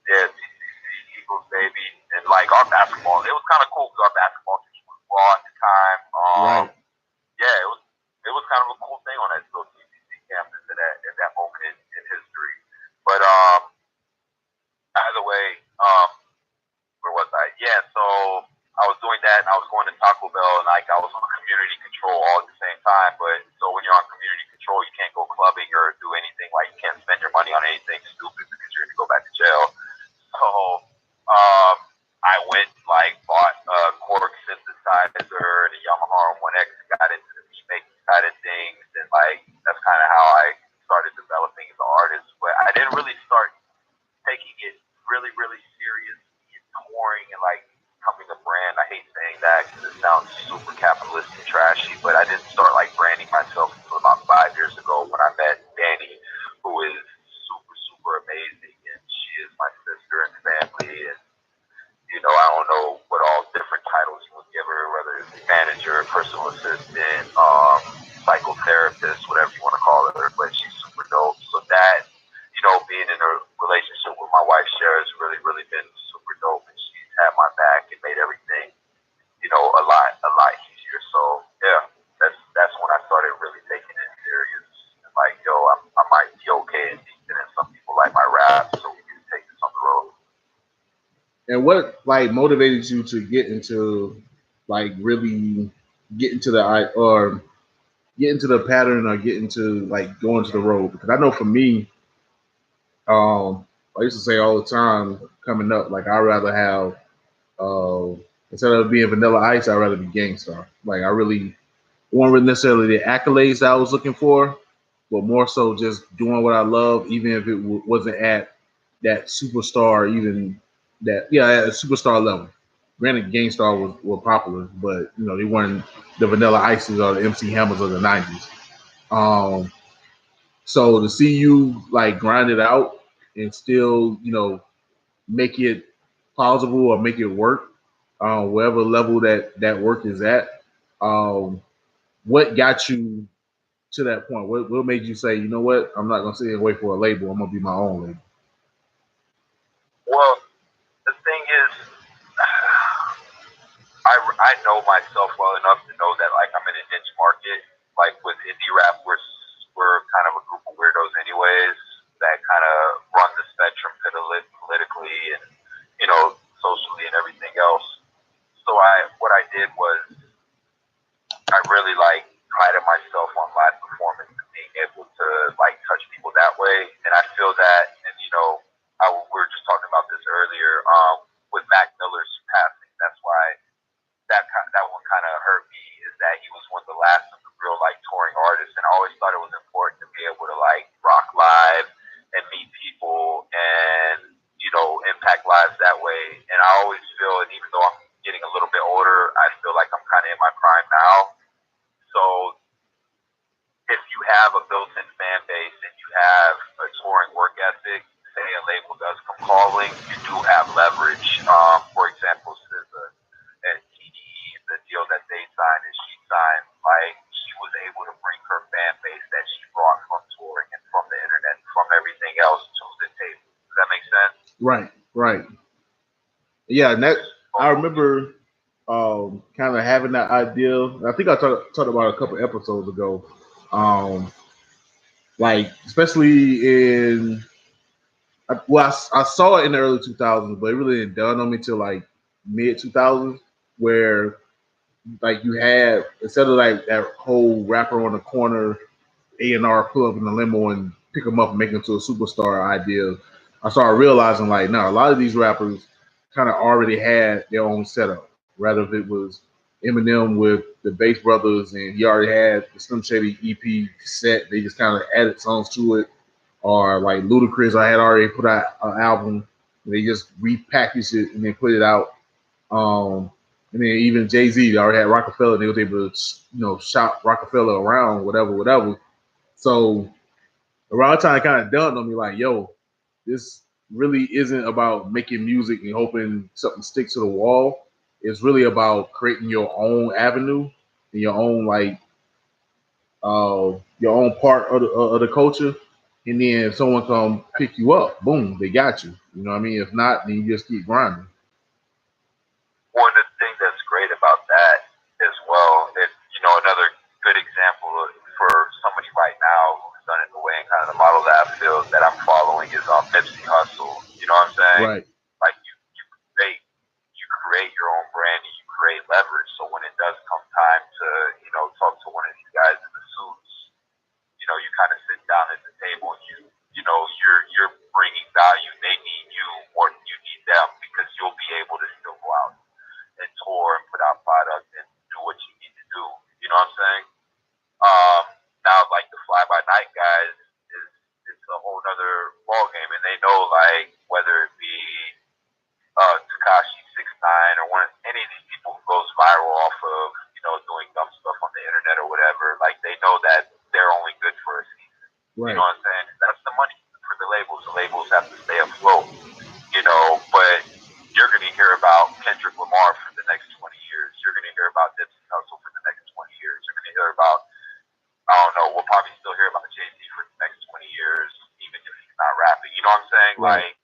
CCC Eagles, baby, and like our basketball, it was kind of cool because our basketball team was raw at the time. Right. Yeah, it was kind of a cool thing on that little CCC campus at that moment in history. But either way, where was I? Yeah, so I was doing that, and I was going to Taco Bell, and like I was on community control all at the same time. But so when you're on community control, you can't go clubbing or do anything. Like you can't spend your money on anything stupid because you're gonna go back to jail. So I went like bought a Korg synthesizer and a Yamaha R1X, and got into the beat making side of things, and like that's kind of how I started developing as an artist. But I didn't really start taking it really, really serious, touring and like becoming a brand. I hate saying that because it sounds super capitalistic, trashy, but I didn't start like branding myself until about 5 years ago when I met Danny, who is super, super amazing, and she is my sister and family. And you know, I don't know what all different titles you would give her, whether it's manager, personal assistant, psychotherapist, whatever you want to call her, but she's super dope. So that, you know, being in a relationship with my wife, Cher, has really, really been super dope, and she's had my back and made everything, you know, a lot easier. So yeah, that's when I started really taking it serious. And like, yo, I might be okay and decent, and some people like my rap, so we can take this on the road. And what like motivated you to get into like really get into the pattern or get into like going to the road? Because I know for me, I used to say all the time coming up, like I'd rather have instead of being Vanilla Ice, I'd rather be Gangstar. Like I really weren't necessarily the accolades that I was looking for, but more so just doing what I love, even if it wasn't at that superstar, even that at a superstar level. Granted, Gangstar were popular, but you know they weren't the Vanilla Ices or the MC Hammers of the '90s. So to see you like grind it out and still, you know, make it plausible or make it work, whatever level that work is at. What got you to that point? What made you say, you know what, I'm not gonna sit and wait for a label. I'm gonna be my own label. Well, the thing is, I know myself well enough to know that like I'm in a niche market. Like with indie rap, we're kind of a group of weirdos anyways that kind of run the spectrum politically and, you know, socially and everything else. So what I did was I really like prided myself on live performance and being able to like touch people that way. And I feel that, and you know, we were just talking about this earlier with Mac Miller's passing. That's why that one kind of hurt me, is that he was one of the last of the real like touring artists, and I always thought it was important to be able to like rock live and meet people and, you know, impact lives that way. And I always feel, and even though I'm getting a little bit older, I feel like I'm kind of in my prime now. So if you have a built-in fan base and you have a touring work ethic, say a label does come calling, you do have leverage. For example, SZA and TDE, the deal that they signed and she signed, like she was able to bring her fan base that she brought from touring and from the internet and from everything else to the table. Does that make sense? Right. Yeah, and that I remember kind of having that idea. I think I talked about it a couple episodes ago. Um, like especially in I saw it in the early 2000s, but it really didn't dawn on me till like mid 2000s, where like you had instead of like that whole rapper on the corner A&R pull up in the limo and pick him up and make him to a superstar idea. I started realizing like now a lot of these rappers kind of already had their own setup. Rather if it was Eminem with the Bass Brothers and he already had the Slim Shady EP set, they just kind of added songs to it. Or like Ludacris, I had already put out an album. They just repackaged it and then put it out. Um, and then even Jay-Z already had Rockefeller. And they was able to shop Rockefeller around, whatever. So around the time it kind of dawned on me, like, yo, this really isn't about making music and hoping something sticks to the wall. It's really about creating your own avenue and your own part of the culture. And then if someone come pick you up, boom, they got you. You know what I mean? If not, then you just keep grinding. One of the things that's great about that as well, is another good example for somebody right now who's done it the way and kind of the model that I feel that I'm following is Nipsey Hussle. You know what I'm saying? Right. Like you create your own brand and you create leverage. So when it does come time to talk to one of these guys in the suits, you kind of sit down at the table and you're bringing value. They need you more than you need them because you'll be able to still go out and tour and put out product and do what you need to do. You know what I'm saying? Now like the fly by night guys is a whole nother ball game, and they know like whether it be Tekashi 6ix9ine or any of these people who goes viral off of doing dumb stuff on the internet or whatever, like they know that they're only good for a season. Right. You know what I'm saying? That's the money for the labels. The labels have to stay afloat. But you're going to hear about Kendrick Lamar for the next 20 years. You're going to hear about Nipsey Hussle for the next 20 years. You're going to hear about, I don't know, we'll probably still hear about Jay-Z for the next 20 years, even if he's not rapping. You know what I'm saying? Right. Like,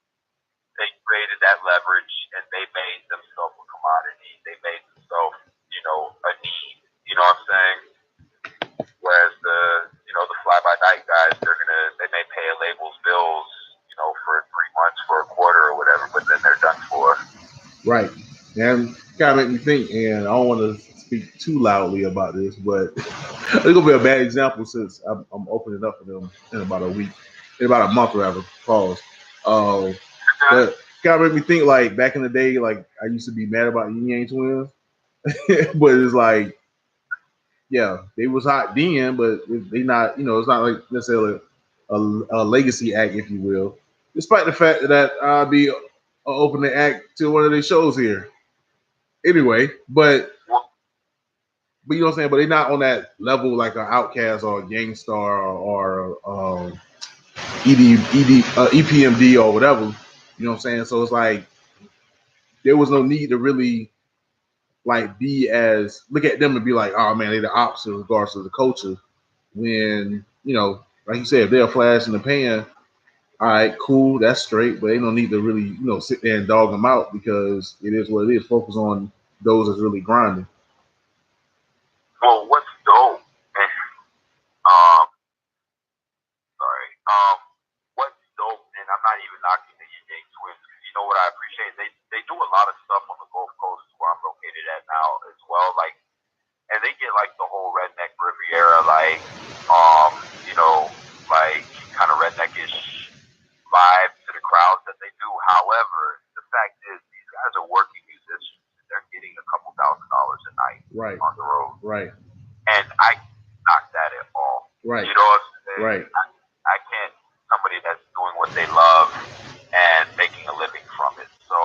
they created that leverage and they made themselves a commodity. They made themselves, a need. You know what I'm saying? Whereas the fly-by-night guys, they may pay a label's bills, for 3 months, for a quarter or whatever, but then they're done for. Right. And kind of make me think, and I don't want to speak too loudly about this, but it's going to be a bad example since I'm opening up for them in about a week, in about a month, rather, pause. But kind of make me think, like, back in the day, like, I used to be mad about Yin Yang Twins, but it's like, yeah, they was hot then, but they not, it's not like necessarily a legacy act, if you will. Despite the fact that I'll be opening act to one of their shows here. Anyway, but you know what I'm saying? But they're not on that level like an Outkast or a Gangstar or EPMD or whatever. You know what I'm saying? So it's like there was no need to really like look at them and be like, oh man, they're the opposite in regards to the culture. When, like you said, if they're a flash in the pan, all right, cool, that's straight, but they don't need to really, sit there and dog them out because it is what it is. Focus on those that's really grinding. Well, what's dope, what's dope, and I'm not even knocking the Yang Twins, because you know what I appreciate? They do a lot of stuff on the Gulf Coast where I'm located at now as well, like, and they get like the whole redneck Riviera, like, like kind of redneckish vibe to the crowds that they do. However, the fact is these guys are working musicians. They're getting a couple $1,000 a night on the road. Right. And I knock that at all. Right. You know what I'm saying? Right. I can't, somebody that's doing what they love and making a living from it. So,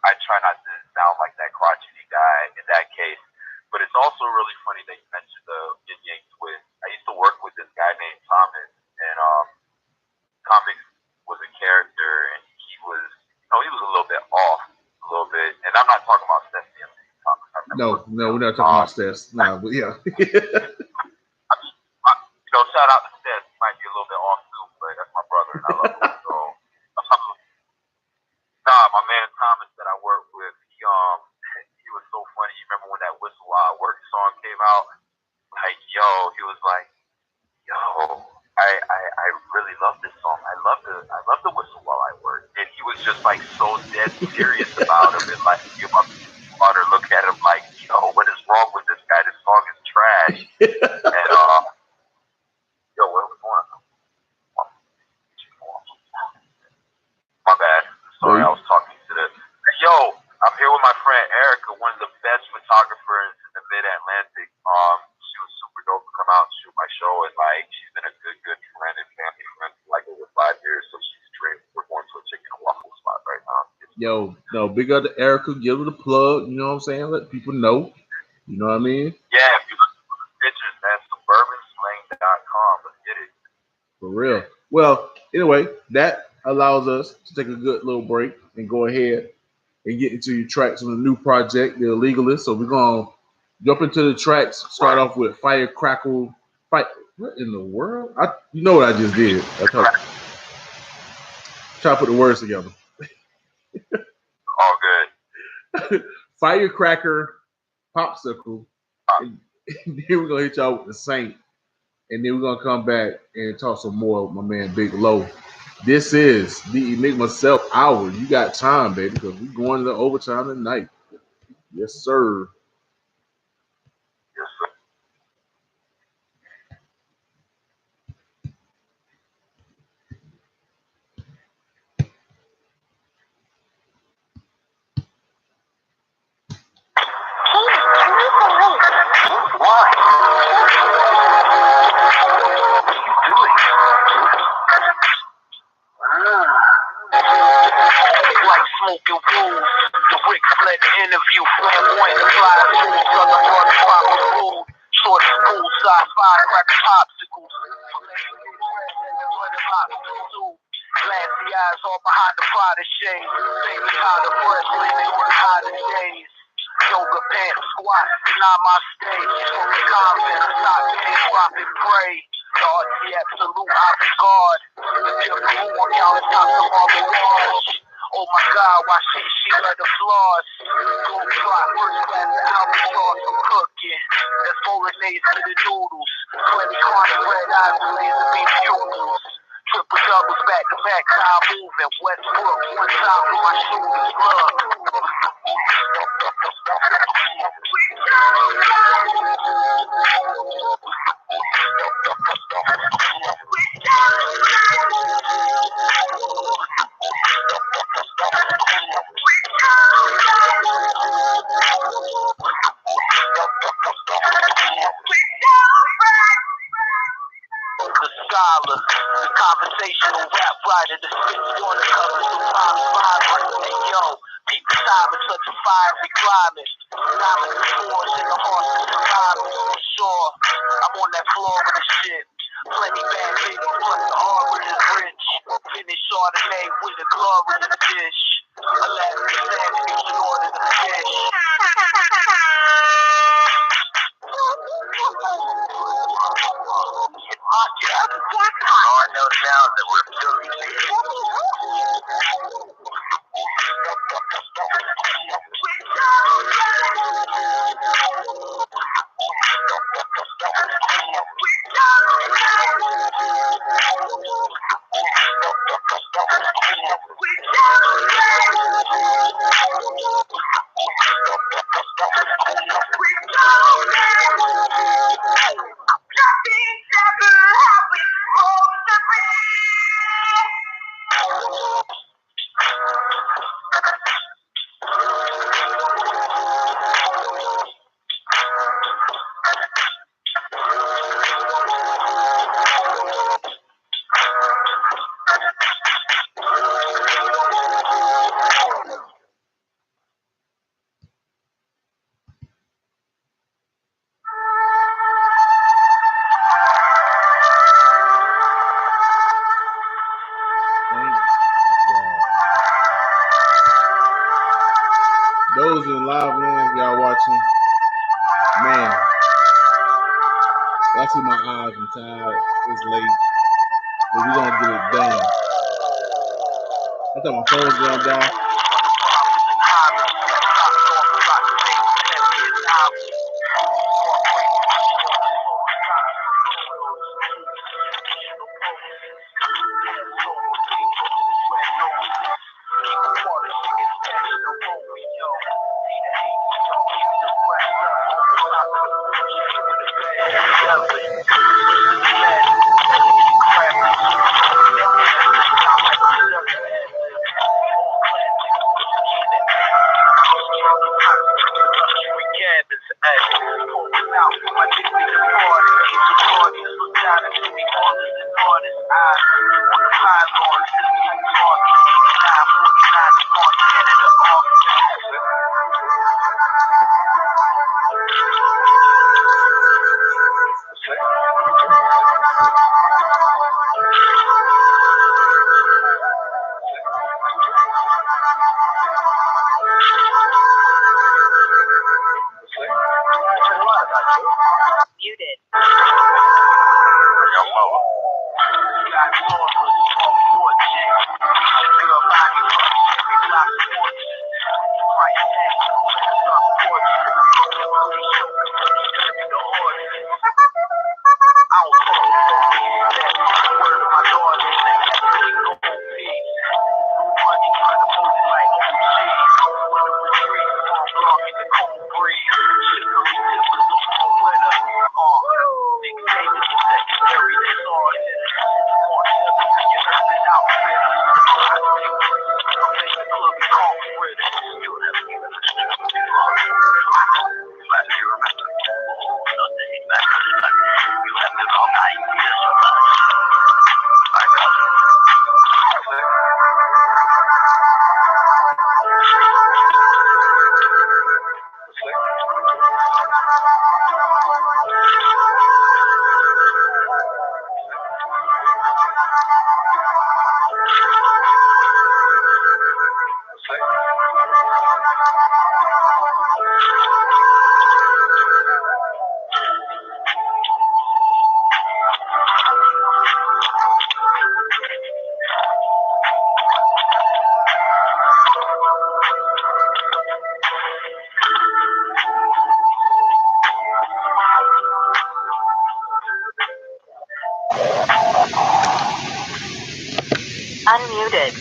I try not to sound like that crotchety guy in that case. But it's also really funny that you mentioned the Yin Yang Twins. I used to work with this guy named Thomas, and Thomas was a character, and he was a little bit off, a little bit. And I'm not talking about Stess. No, we're not talking about Stess. No, but yeah. I mean, shout out to Stess. He might be a little bit off too, but that's my brother, and I love him. So, my man serious about him, and like you know, water look at him like, yo, what is wrong with this guy? This song is trash. And yo, what was going on? My bad. Sorry, I was talking to the. Yo, I'm here with my friend Erica, one of the best photographers in the Mid-Atlantic. She was super dope to come out and shoot my show, and like she's been a good friend and family friend for like over 5 years. So she's great. We're going to a chicken and waffle spot right now. Yo, no, big up to Erica. Give her the plug. You know what I'm saying? Let people know. You know what I mean? Yeah, if you look at the pictures, man, suburbanslang.com. Let's get it. For real. Well, anyway, that allows us to take a good little break and go ahead and get into your tracks on the new project, The Illegalist. So we're gonna jump into the tracks. Start off with Firecracker. What in the world? You know what I just did? Try to put the words together. All good. Firecracker, Popcicle, and then we're gonna hit y'all with the Saint, and then we're gonna come back and talk some more with my man Big Low. This is the Enigma Sept Hour. You got time, baby, because we're going to overtime tonight. Yes, sir. Yes, sir. Smoking rules, the Rick fled the interview, flamboyant flies, rules, other parts proper food, shorty poolside, firecracker popsicles, glassy eyes all behind the Prada shades, baby powder breath, living on the hottest days, yoga pants, squat, not my stage, smoking confidence, stop being drop and pray, God, the absolute avant-garde, the different one, y'all top of all the walls. Oh my God, why she let the flaws go fly first class the albatross I'm cooking. That's bolognese to the noodles. 20 chronic red eyes and laser beam funerals. Triple doubles back to back, time moving. Westbrook, one time with my shooters. Look. The conversational rap writer, the spits water covers the rhymes vibrant. Hey yo, peep the time in such a fiery climate. Diamond the force in the heart of survival. For sure, I'm on that floor with the shit. Plenty bad niggas, plus the harbor is rich. Finish Chardonnay with a glorious dish. Aladdin sandwich in order to fish. All I know now is that we're filthy. Those in the live lands, y'all watching, man, I see my eyes. I'm tired. It's late, but we're gonna get it done. I thought my phone was going down. out for my niggas departed. Audience look down at me, artists and artists. Eyes on the pylon, like target. 949 is on Canada, Muted. Unmuted.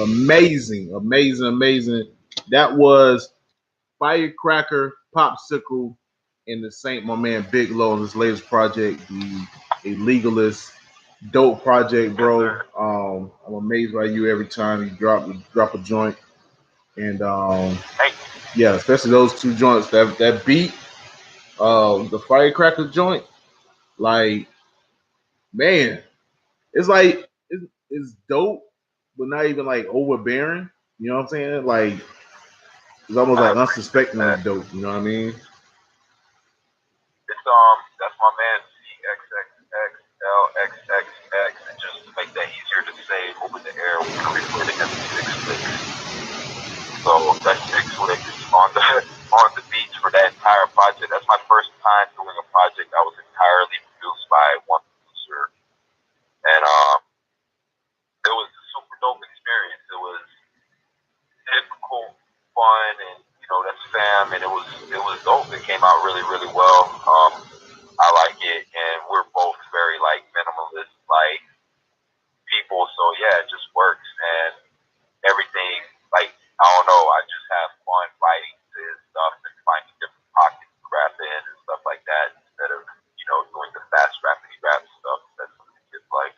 Amazing, amazing, amazing. That was Firecracker, Popcicle, and the Saint, my man Big Low on his latest project, the Illegalist. Dope project, bro. I'm amazed by you every time you drop a joint. And yeah, especially those two joints. That beat, the Firecracker joint, like, man, it's like it's dope, but not even like overbearing. You know what I'm saying? Like, it's almost like unsuspecting that dope. You know what I mean? It's that's my man CxxLxxx, and just to make that easier to say over the air, we can refer to him as 6 licks. So that's 6 licks on the beats for that entire project. That's my first time doing a project that was entirely produced by one producer, and it was a super dope experience. It was difficult, fun, and that's fam, and it was dope. It came out really, really well. I like it, and we're both very like minimalist like people, so yeah, it just works, and everything, like, I don't know, I just have fun writing this stuff and finding different pockets to rap in and stuff like that, instead of doing the fast rappity rap stuff that some of the kids like.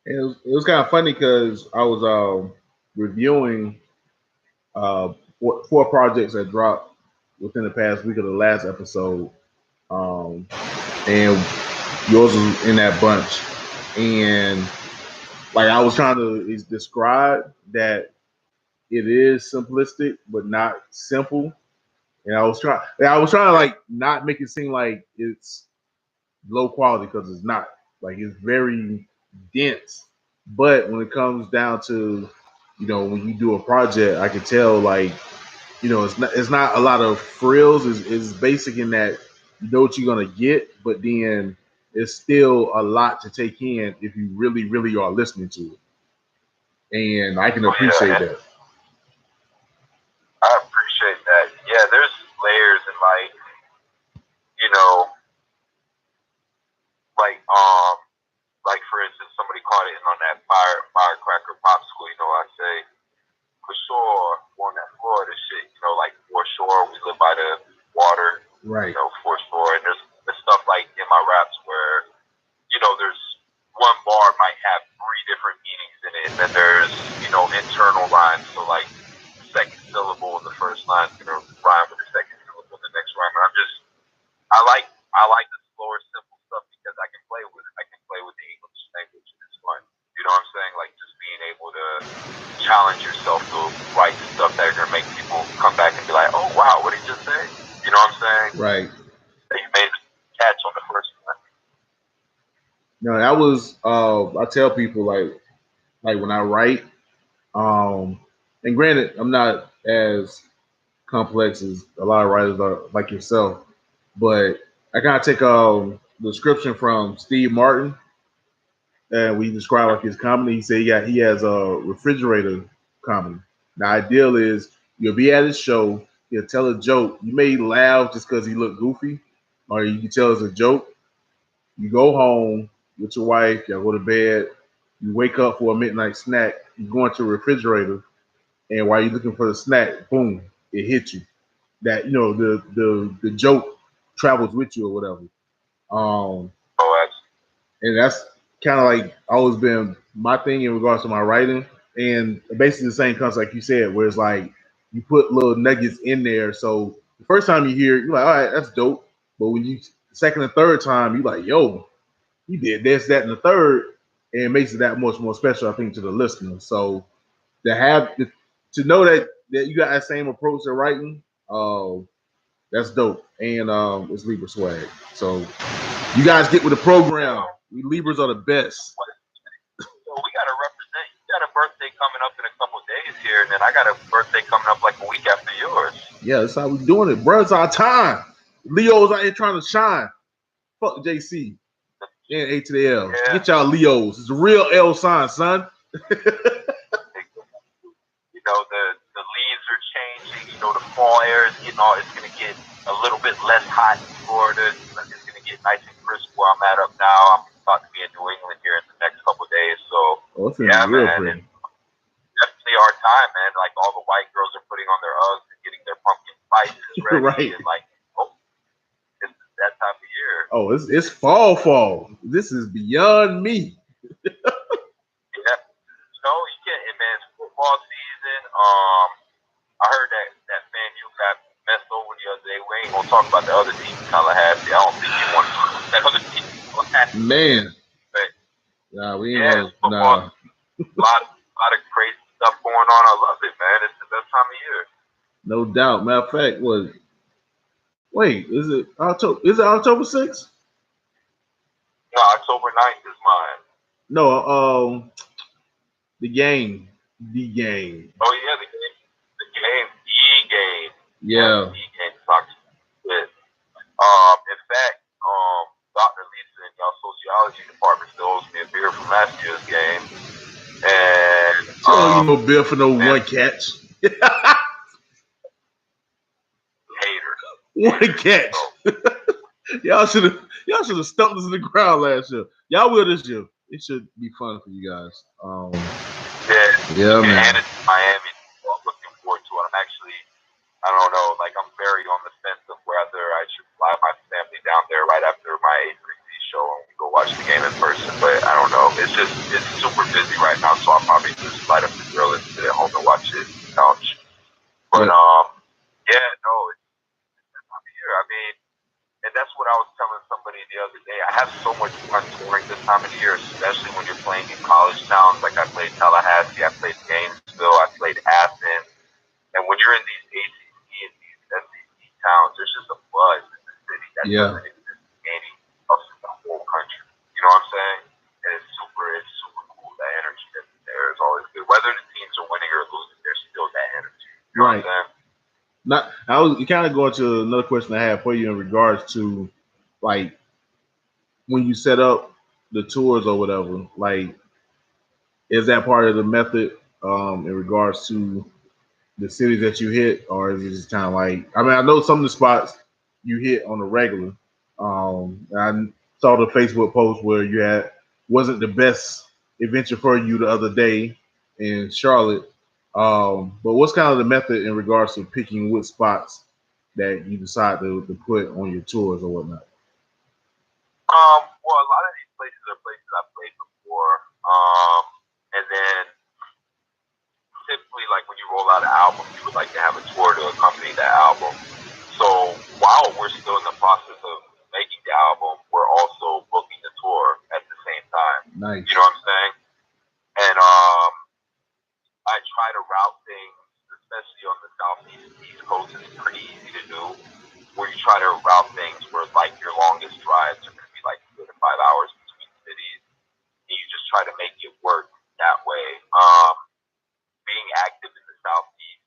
It was kind of funny because I was reviewing 4 projects that dropped within the past week of the last episode, and yours was in that bunch. And like, I was trying to describe that it is simplistic but not simple, and I was trying to like not make it seem like it's low quality, because it's not. Like, it's very dense, but when it comes down to when you do a project, I can tell, like, it's not a lot of frills. It's basic in that you know what you're gonna get, but then it's still a lot to take in if you really, really are listening to it. And I can appreciate that. I appreciate that. Yeah, there's layers and like for instance, somebody caught it on that Firecracker Popcicle. I say, for sure, on that Florida shit, like for sure, we live by the water, right? For sure. And there's stuff like in my raps where, there's one bar might have 3 different meanings in it, and then there's, internal rhymes. So like the second syllable in the first line is gonna rhyme with the second syllable in the next rhyme. And I'm just should say. You know what I'm saying? Right. That you made a catch on the first one. No, that was I tell people like when I write, and granted, I'm not as complex as a lot of writers are like yourself, but I kind of take the description from Steve Martin, and we describe like his comedy. He said he has a refrigerator comedy. The ideal is you'll be at his show, he'll tell a joke. You may laugh just because he looked goofy, or you can tell it's a joke. You go home with your wife, you go to bed, you wake up for a midnight snack, you go into the refrigerator, and while you're looking for the snack, boom, it hits you. That the joke travels with you or whatever. And that's kind of like always been my thing in regards to my writing, and basically the same concept like you said, where it's like you put little nuggets in there. So the first time you hear it, you're like, all right, that's dope. But when you second and third time, you're like, yo, you did this, that, and the third, and it makes it that much more special, I think, to the listener. So to know that you got that same approach to writing, that's dope. And it's Libra swag. So you guys get with the program. We Libras are the best. So we gotta represent. You got a birthday coming up in a couple of days here, and then I got a birthday coming up like a week after yours. Yeah, that's how we doing it, bro. It's our time. Leo's out here trying to shine. Fuck JC and A to the L. Yeah. Get y'all Leos. It's a real L sign, son. The leaves are changing. The fall air is getting it's gonna get a little bit less hot in Florida. It's gonna get nice and crisp where I'm at up now. I'm about to be in New England here in the next couple of days. So yeah, man, and definitely our time, man. Like all the white girls are putting on their Uggs and getting their pumpkin spices ready, right? And like, this is that time of year. Oh, it's fall. This is beyond me. Yeah, you can't. Man, it's football season. I heard that FAMU got messed over the other day. We ain't gonna talk about the other team in Tallahassee. I don't think you want to talk about that other team. Man. But, nah, we ain't nah. A lot of crazy stuff going on. I love it, man. It's the best time of year. No doubt. Matter of fact, wait, is it October 6th? No, October 9th is mine. No, the game. Oh yeah, the game. Yeah. The game talks shit. In fact, Dr. Lisa in y'all sociology department still owes me a beer from last year's game. And she don't give no beer for no one catch. Hater. One catch. Y'all should have stumped us in the ground last year. Y'all will this year. It should be fun for you guys. Yeah, man. And it's Miami. So I'm looking forward to it. I don't know, like I'm very on the fence of whether I should fly my family down there right after my 8:30 show and we go watch the game in person. But I don't know. It's super busy right now, so I'll probably just light up the grill and sit at home and watch it on the couch. But it's that time of year. I mean, and that's what I was telling somebody the other day. I have so much fun touring this time of the year, especially when you're playing in college towns. Like I played Tallahassee, I played Gainesville, I played Athens. And when you're in these ACC and these SEC towns, there's just a buzz in the city that doesn't exist any else in the whole country. You know what I'm saying? And it's super cool. That energy that's there is always good. Whether the teams are winning or losing, there's still that energy. You know what I'm saying? I was kind of going to another question I had for you in regards to like when you set up the tours or whatever, like is that part of the method in regards to the cities that you hit, or is it just kind of like, I mean, I know some of the spots you hit on the regular. I saw the Facebook post where you wasn't the best adventure for you the other day in Charlotte. But what's kind of the method in regards to picking what spots that you decide to put on your tours or whatnot? Well, a lot of these places are places I've played before. And then typically, like when you roll out an album, you would like to have a tour to accompany that album. So while we're still in the process of making the album, we're also booking the tour at the same time. Nice. You know what I'm saying? And I try to route things, especially on the Southeast, East Coast, it's pretty easy to do. try to route things where like your longest drives are going to be like 4 to 5 hours between cities, and you just try to make it work that way. Being active in the Southeast,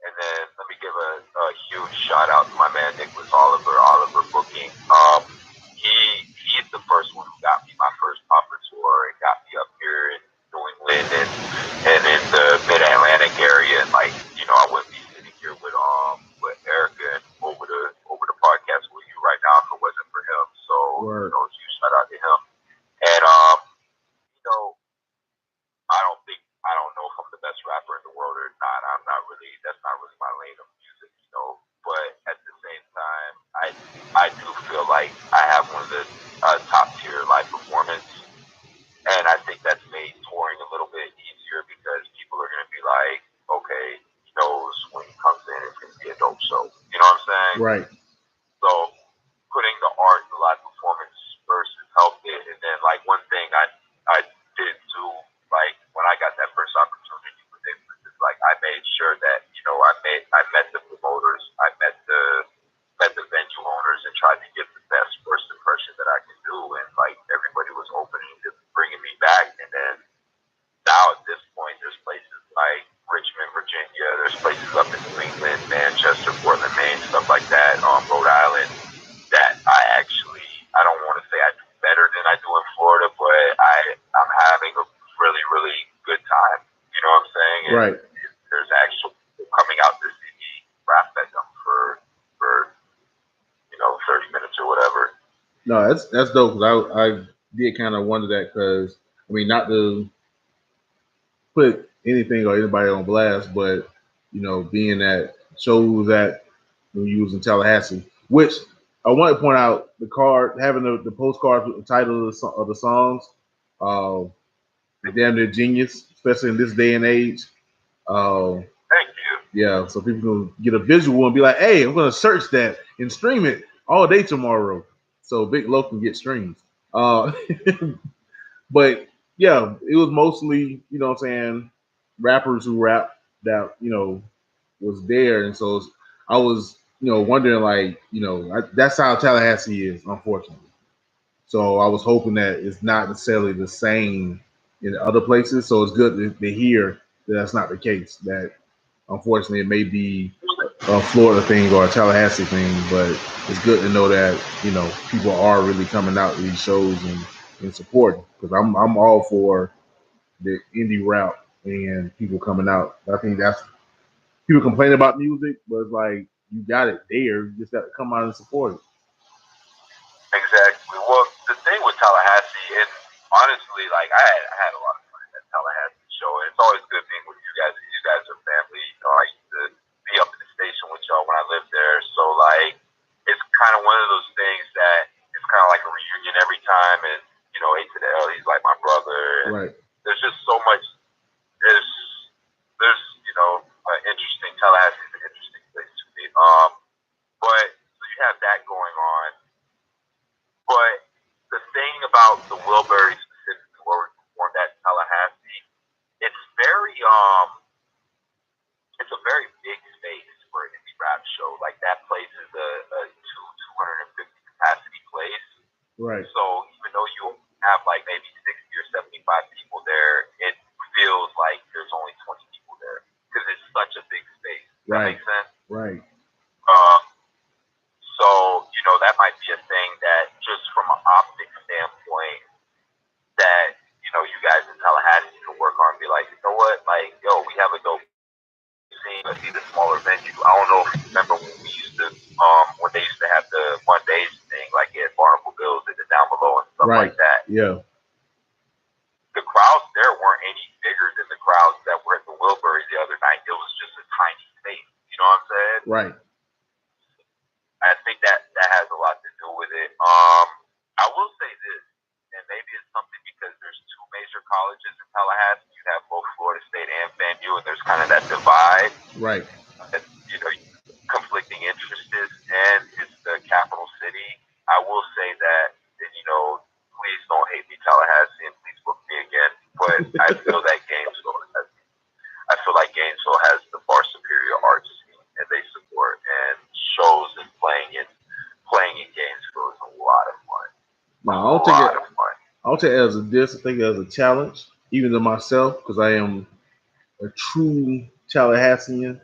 and then let me give a huge shout out to my man Nicholas Oliver Booking. He's the first one who got me my first proper tour and got me up here in New England and in the Mid-Atlantic area, and like, you know, I wouldn't be sitting here with Erica and over the podcast with you right now if it wasn't for him. So you know, huge shout out to him. And you know, I don't know if I'm the best rapper in the world or not. That's not really my lane of music, you know. But at the same time, I do feel like I have one of the top tier live performance, and I think that's made touring a little bit easier because people are gonna be like, okay, he knows when he comes in, it's gonna be a dope show. You know what I'm saying? Right. So putting the art in the live performance versus helped it, and then like one thing I did too, like when I got that first opportunity with it, was like I made sure that, you know, I met the promoters, I met the venue owners, and tried to give the best first impression that I could do, and like everybody was opening to bringing me back. And then now at this point, there's places like Richmond, Virginia, there's places up in New England, Manchester, Portland, Maine, stuff like that, Rhode Island, that I don't want to say I do better than I do in Florida, but I'm having a really, really good time. You know what I'm saying? And right. There's actually coming out to see me rap at them for 30 minutes or whatever. No, that's dope. Cause I did kind of wonder that, because I mean, not to put anything or anybody on blast, but you know, being that shows that when you was in Tallahassee, which I want to point out, the card having the postcards with the title of the songs, they're damn near genius, especially in this day and age. Thank you. Yeah, so people can get a visual and be like, "Hey, I'm gonna search that and stream it all day tomorrow," so Big Lo can get streams. But yeah, it was mostly, you know what I'm saying, rappers who rap that, you know, was there. And so I was, you know, wondering, like, you know, that's how Tallahassee is, unfortunately. So I was hoping that it's not necessarily the same in other places. So it's good to hear that that's not the case, that unfortunately it may be a Florida thing or a Tallahassee thing, but it's good to know that, you know, people are really coming out to these shows and supporting, because I'm all for the indie route and people coming out. I think that's, people complain about music, but it's like, you got it there, you just got to come out and support it. Exactly. Well, the thing with Tallahassee, and honestly, like I had a lot of fun at that Tallahassee show, and it's always good being with you guys. You guys are family. You know, I used to be up in the station with y'all when I lived there, so like it's kind of one of those things that it's kind of like a reunion every time. And you know, A to the L, he's like my brother. And right. There's just so much. There's you know, interesting. Tallahassee's an interesting place to be. But so you have that going on. But the thing about the Wilbury specifically, where we performed at Tallahassee, it's a very big space for an indie rap show. Like that place is a 250 capacity place. Right. So even though you have like maybe 60 or 75 people there, it feels like there's only 20 people there because it's such a big space. Does that make sense? Right. So, you know, that might be a thing that just from an optic standpoint that, you know, you guys in Tallahassee can work on and be like, you know what, like, yo, we have a dope scene. Let's see the smaller venue. I don't know if you remember when we used to, when they used to have the Mondays thing, like at Barnacle Bills and the Down Below and stuff like that. Yeah. The crowds there weren't any bigger than the crowds that were at the Wilbury the other night. It was just a tiny space. You know what I'm saying? Right. I think that has a lot to do with it. I will say this, and maybe it's something because there's two major colleges in Tallahassee. You have both Florida State and FAMU, and there's kind of that divide. Right. You know, conflicting interests, and it's the capital city. I will say that, and you know, please don't hate me, Tallahassee, and please book me again. But I feel that Gainesville has the far superior arts scene, and they support and shows and playing in don't take it. I don't take it as a diss. I think it as a challenge, even to myself, because I am a true Tallahassean,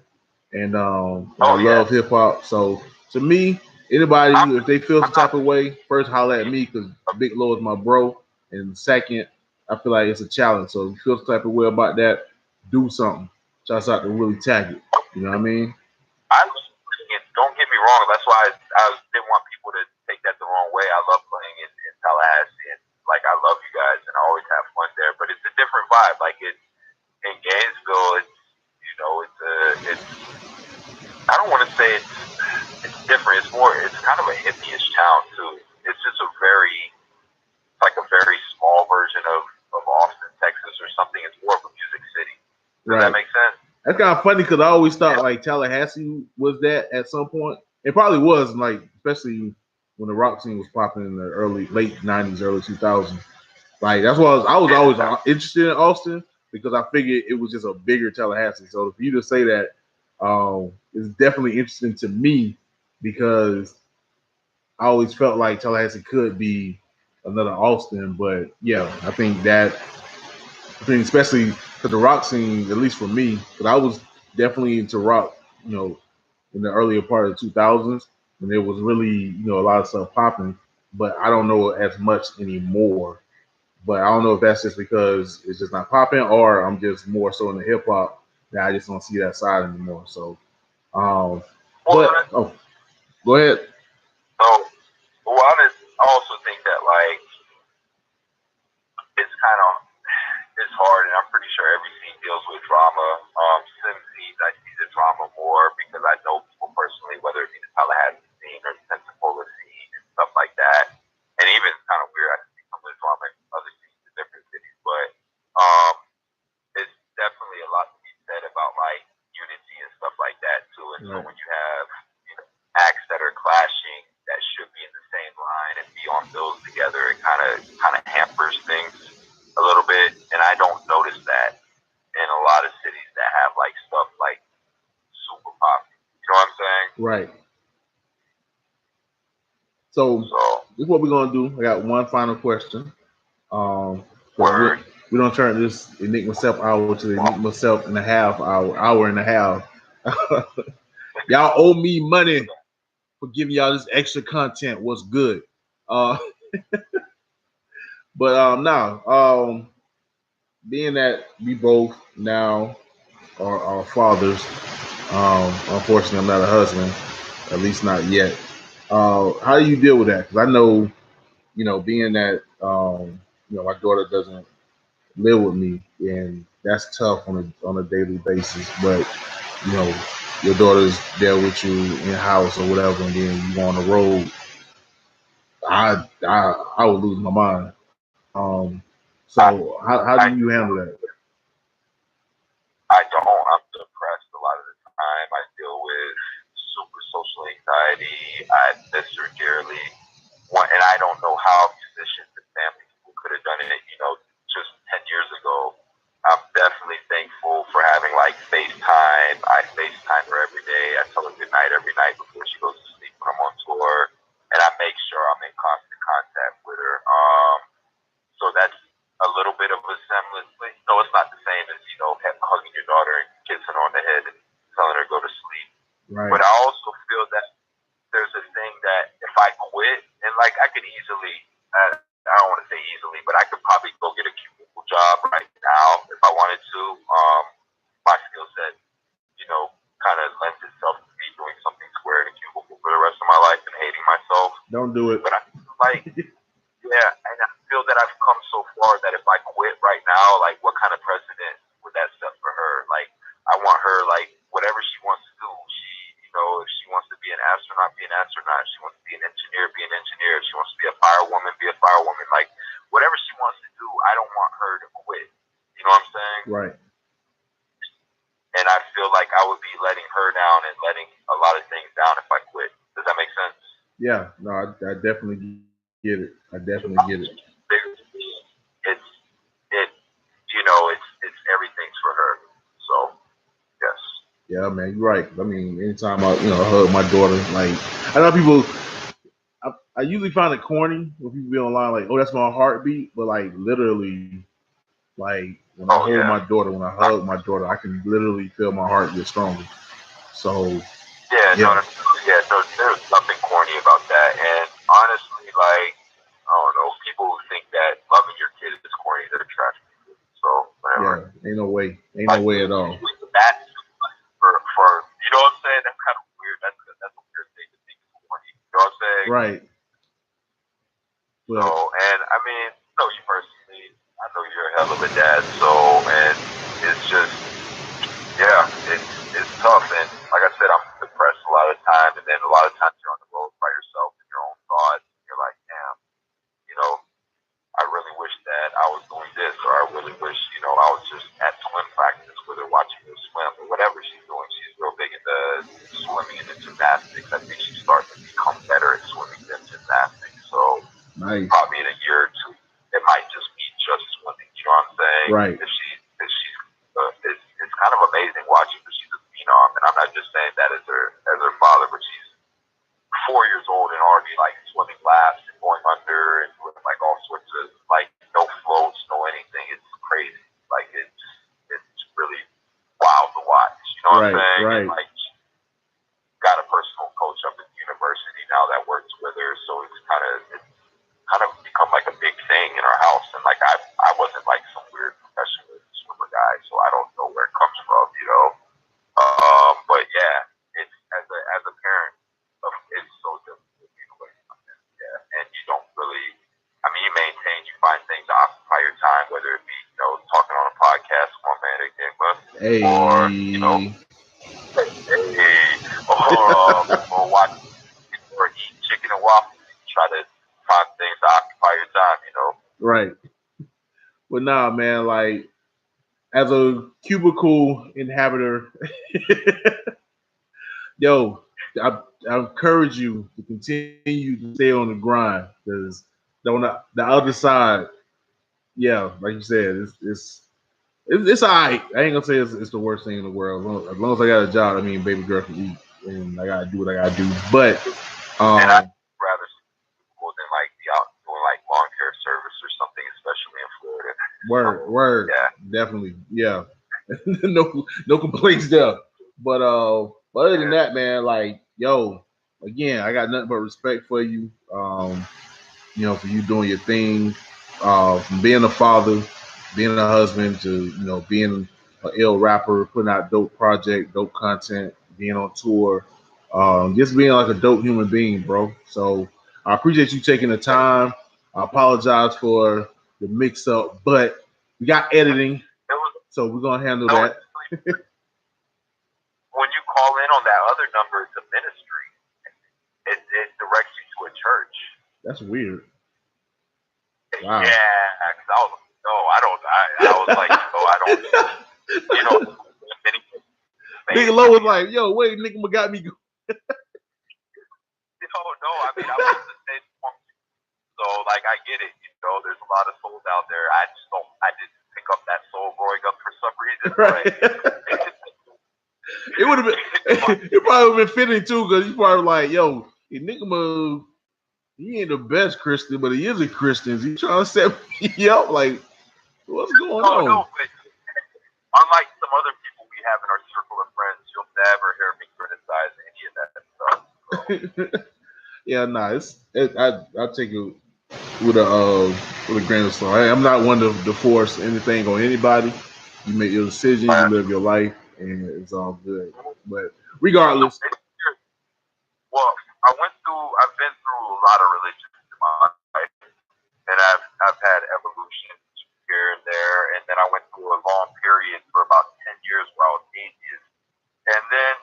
and I love hip hop. So to me, anybody if they feel some type of way, first holler at me because Big Low is my bro, and second, I feel like it's a challenge. So if you feel some type of way about that, do something. Shouts out to really tag it. You know what I mean? Don't get me wrong. That's why I didn't want people to take that the wrong way. I love playing in Tallahassee, and like I love you guys, and I always have fun there. But it's a different vibe. Like in Gainesville, it's I don't want to say it's different. It's kind of a hippie-ish town too. It's just a very small version of Austin, Texas, or something. It's more of a music city. Does that make sense? That's kind of funny because I always thought like Tallahassee was that at some point. It probably was, like especially when the rock scene was popping in the late '90s, early 2000s. Like that's why I was always interested in Austin because I figured it was just a bigger Tallahassee. So for you to say that is definitely interesting to me because I always felt like Tallahassee could be another Austin. But yeah, I think especially for the rock scene, at least for me, because I was definitely into rock, in the earlier part of the 2000s, when there was really, a lot of stuff popping, but I don't know as much anymore. But I don't know if that's just because it's just not popping or I'm just more so in the hip hop that I just don't see that side anymore. So, go ahead. I also think that like it's hard, and I'm pretty sure every scene deals with drama. Some scenes I see the drama more because I know people personally, whether it be the Tallahassee scene or the Pensacola scene and stuff like that. And even it's kind of weird, I see some of the drama in other scenes in different cities, but it's definitely a lot to be said about like unity and stuff like that too. And so when you have acts that are clashing that should be in the same line and be on bills together, it kind of hampers things a little bit, and I don't notice that in a lot of cities that have like stuff like super pop. You know what I'm saying? Right. So this is what we're gonna do. I got one final question. We don't turn this Enigma Sept Hour to the Enigma Sept and a half hour and a half. Y'all owe me money for giving y'all this extra content. What's good? But now, being that we both now are fathers, unfortunately I'm not a husband, at least not yet. How do you deal with that? Because I know, being that my daughter doesn't live with me, and that's tough on a daily basis. But your daughter's there with you in house or whatever, and then you go on the road. I would lose my mind. So how do you handle that? I don't. I'm depressed a lot of the time. I deal with super social anxiety. I miss her dearly. And I don't know how musicians and family people could have done it, just 10 years ago. I'm definitely thankful for having like FaceTime. I FaceTime her every day. I tell her good night every night before she goes to sleep when I'm on tour. And I make sure I'm in constant contact with her. So that's a little bit of a semblance. It's not the same as, hugging your daughter and kissing her on the head and telling her to go to sleep. Right. But I also feel that there's a thing that if I quit, and like I could easily, I don't want to say easily, but I could probably go get a cubicle job right now if I wanted to. My skill set, kind of lends itself to me doing something square in a cubicle for the rest of my life and hating myself. Don't do it. But I feel like, and I feel that I've come so far that if I quit right now, like what kind of precedent would that set for her? Like I want her, like whatever she wants to do, if she wants to be an astronaut, be an astronaut. If she wants to be an engineer, be an engineer. If she wants to be a firewoman, be a firewoman. Like whatever she wants to do, I don't want her to quit. You know what I'm saying? Right. And I feel like I would be letting her down and letting a lot of things down if I quit. Does that make sense? Yeah. No, I definitely get it. It's everything's for her. So, yes. Yeah, man, you're right. I mean, anytime I hug my daughter, like I know people, I usually find it corny when people be online like, "Oh, that's my heartbeat," but like literally, like when I Oh hold yeah. my daughter, when I hug my daughter, I can literally feel my heart get stronger. So Yeah, no, yeah, there's nothing corny about that. And honestly, like, I don't know, people who think that loving your kid is corny, they're trash people. So whatever. yeah, ain't no Like way at all. that for you know what I'm saying? That's kind of weird. That's a weird thing to think is corny. You know what I'm saying? Right, So, but and I mean, know you personally. I know you're a hell of a dad. So, and it's just, yeah, it's tough. And like I said, I'm depressed a lot of the time. And then a lot of times you're on the road by yourself in your own thoughts. And you're like, damn, you know, I really wish that I was doing this, or I really wish, you know, I was just at swim practice with her watching her swim, or whatever she's doing. She's real big into swimming and the gymnastics. I think she's starting to become better at swimming than gymnastics. So nice, probably in a year or two, it might just be just swimming. You know what I'm saying? right, If she's, it's kind of amazing watching because she's a phenom, and I'm not just saying that as her father, but she's 4 years old and already like swimming laps and going under and doing like all sorts of like no floats, no anything. It's crazy. Like it's really wild to watch. You know what I'm saying? right. And like she's got a personal coach up at the university now that works with her, so it's kind of become like a big thing in our house. And like I wasn't like some weird professional swimmer guy, so I don't know where it comes from, you know. But yeah, it's as a parent, it's so difficult to be away from them. Yeah, and you don't really. I mean, you maintain, you find things to occupy your time, whether it be talking on a podcast, one man Enigma, Hey, or or watch or eat chicken and waffles. You try to find things to occupy your time. right. But nah, man, like as a cubicle inhabitor, yo, I encourage you to continue to stay on the grind because on the other side, yeah, like you said, it's all right. I ain't gonna say it's the worst thing in the world. As long as I got a job, I mean, baby girl can eat, and I gotta do what I gotta do. But And I'd rather see people than like be out doing like lawn care service or something, especially in Florida. word, Yeah. definitely, yeah. no complaints there. But other than that, man, like yo, again, I got nothing but respect for you. For you doing your thing, from being a father, being a husband, to being an ill rapper, putting out dope project, dope content, being on tour, just being like a dope human being, bro. So I appreciate you taking the time. I apologize for the mix up, but we got editing, so we're gonna handle that. When you call in on that other number, it's a ministry. It directs you to a church. That's weird. Wow. Yeah, because I was I was like, I don't, Nigga Low was like, yo, wait, nigga got me. No, I mean, I was the same. So, like, I get it. There's a lot of souls out there. I didn't pick up that soul growing up for some reason. Right. It would have been. It probably would have been fitting too, because you probably like, yo, Enigma, he ain't the best Christian, but he is a Christian. He trying to set me up. Like, what's going on? No, but unlike some other people we have in our circle of friends, you'll never hear me criticize any of that stuff. So. Yeah, nah, I take it with a grain of salt. I'm not one to force anything on anybody. You make your decisions, you live your life, and it's all good. But regardless, well, I've been through a lot of religions in my life, and I've had evolutions here and there, and then I went through a long period for about 10 years where I was atheist, and then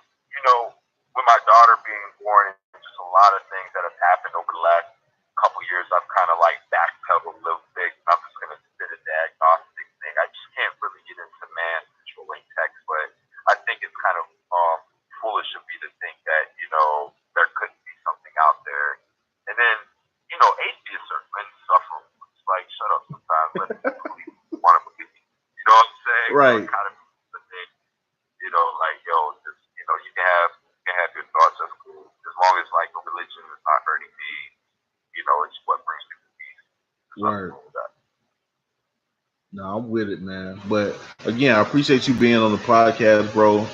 with my daughter being born, and just a lot of things that have happened over the last couple years, I've kind of like backpedaled a little bit. I'm just gonna spit a diagnostic thing. I just can't really get into man controlling text, but I think it's kind of foolish of me to think that there could be something out there. And then atheists are men suffer. It's like shut up sometimes. Let me want to believe. You know what I'm saying? Right. So kind of the thing. Like just you can have your thoughts. That's cool as long as like a religion is not hurting me. Word. No, I'm with it, man. But again, I appreciate you being on the podcast, bro.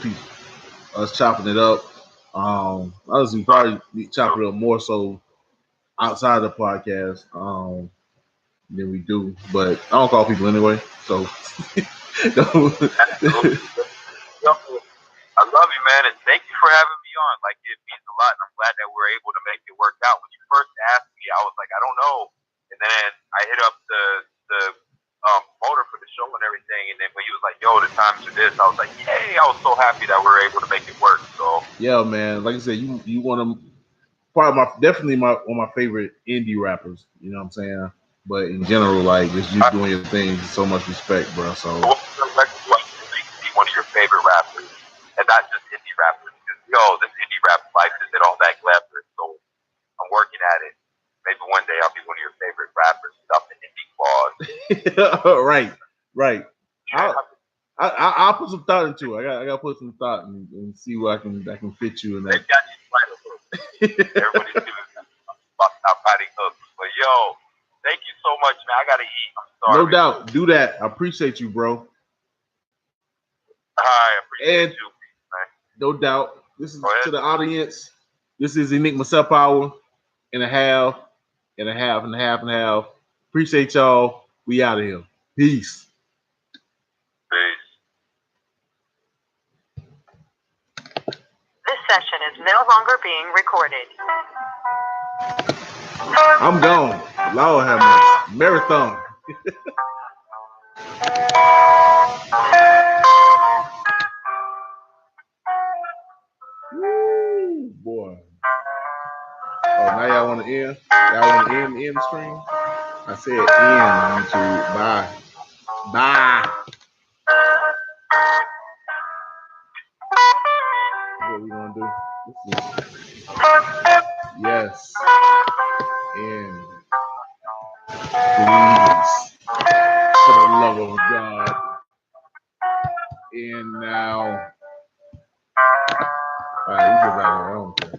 Us chopping it up. Honestly, we probably need to chop it up more so outside the podcast than we do. But I don't call people anyway, so. I love you, man, and thank you for having me on. Like, it means a lot, and I'm glad that we're able to make it work out. When you first asked me, I was like, I don't know. And then I hit up the promoter for the show and everything, and then when he was like, yo, the times are this, I was like, yay, I was so happy that we were able to make it work. So yeah, man, like I said, you want to definitely one of my favorite indie rappers, you know what I'm saying? But in general, like, just you doing your thing, so much respect, bro. So what's be one of your favorite rappers, and not just indie rappers, because this indie rap life isn't all that glamorous, so I'm working at it. Maybe one day I'll be one of your favorite rappers, stuff in indie clause. Right. I'll put some thought into it. I got to put some thought and see where I can fit you in that. They've got you right hook. Everybody's doing about stop fighting hooks. But yo, thank you so much, man. I gotta eat. I'm sorry. No doubt. Do that. I appreciate you, bro. I appreciate you, man. No doubt. This is to the audience. This is Enigma Sept Hour and a half. Appreciate y'all. We out of here. Peace. This session is no longer being recorded. I'm gone. Lord have mercy. Marathon. Woo, boy. Oh, now y'all want to end? Y'all want to end the stream? I said end YouTube. Bye. What we gonna do? Yes. End. Please. For the love of God. And now. All right, we get back here. I don't care.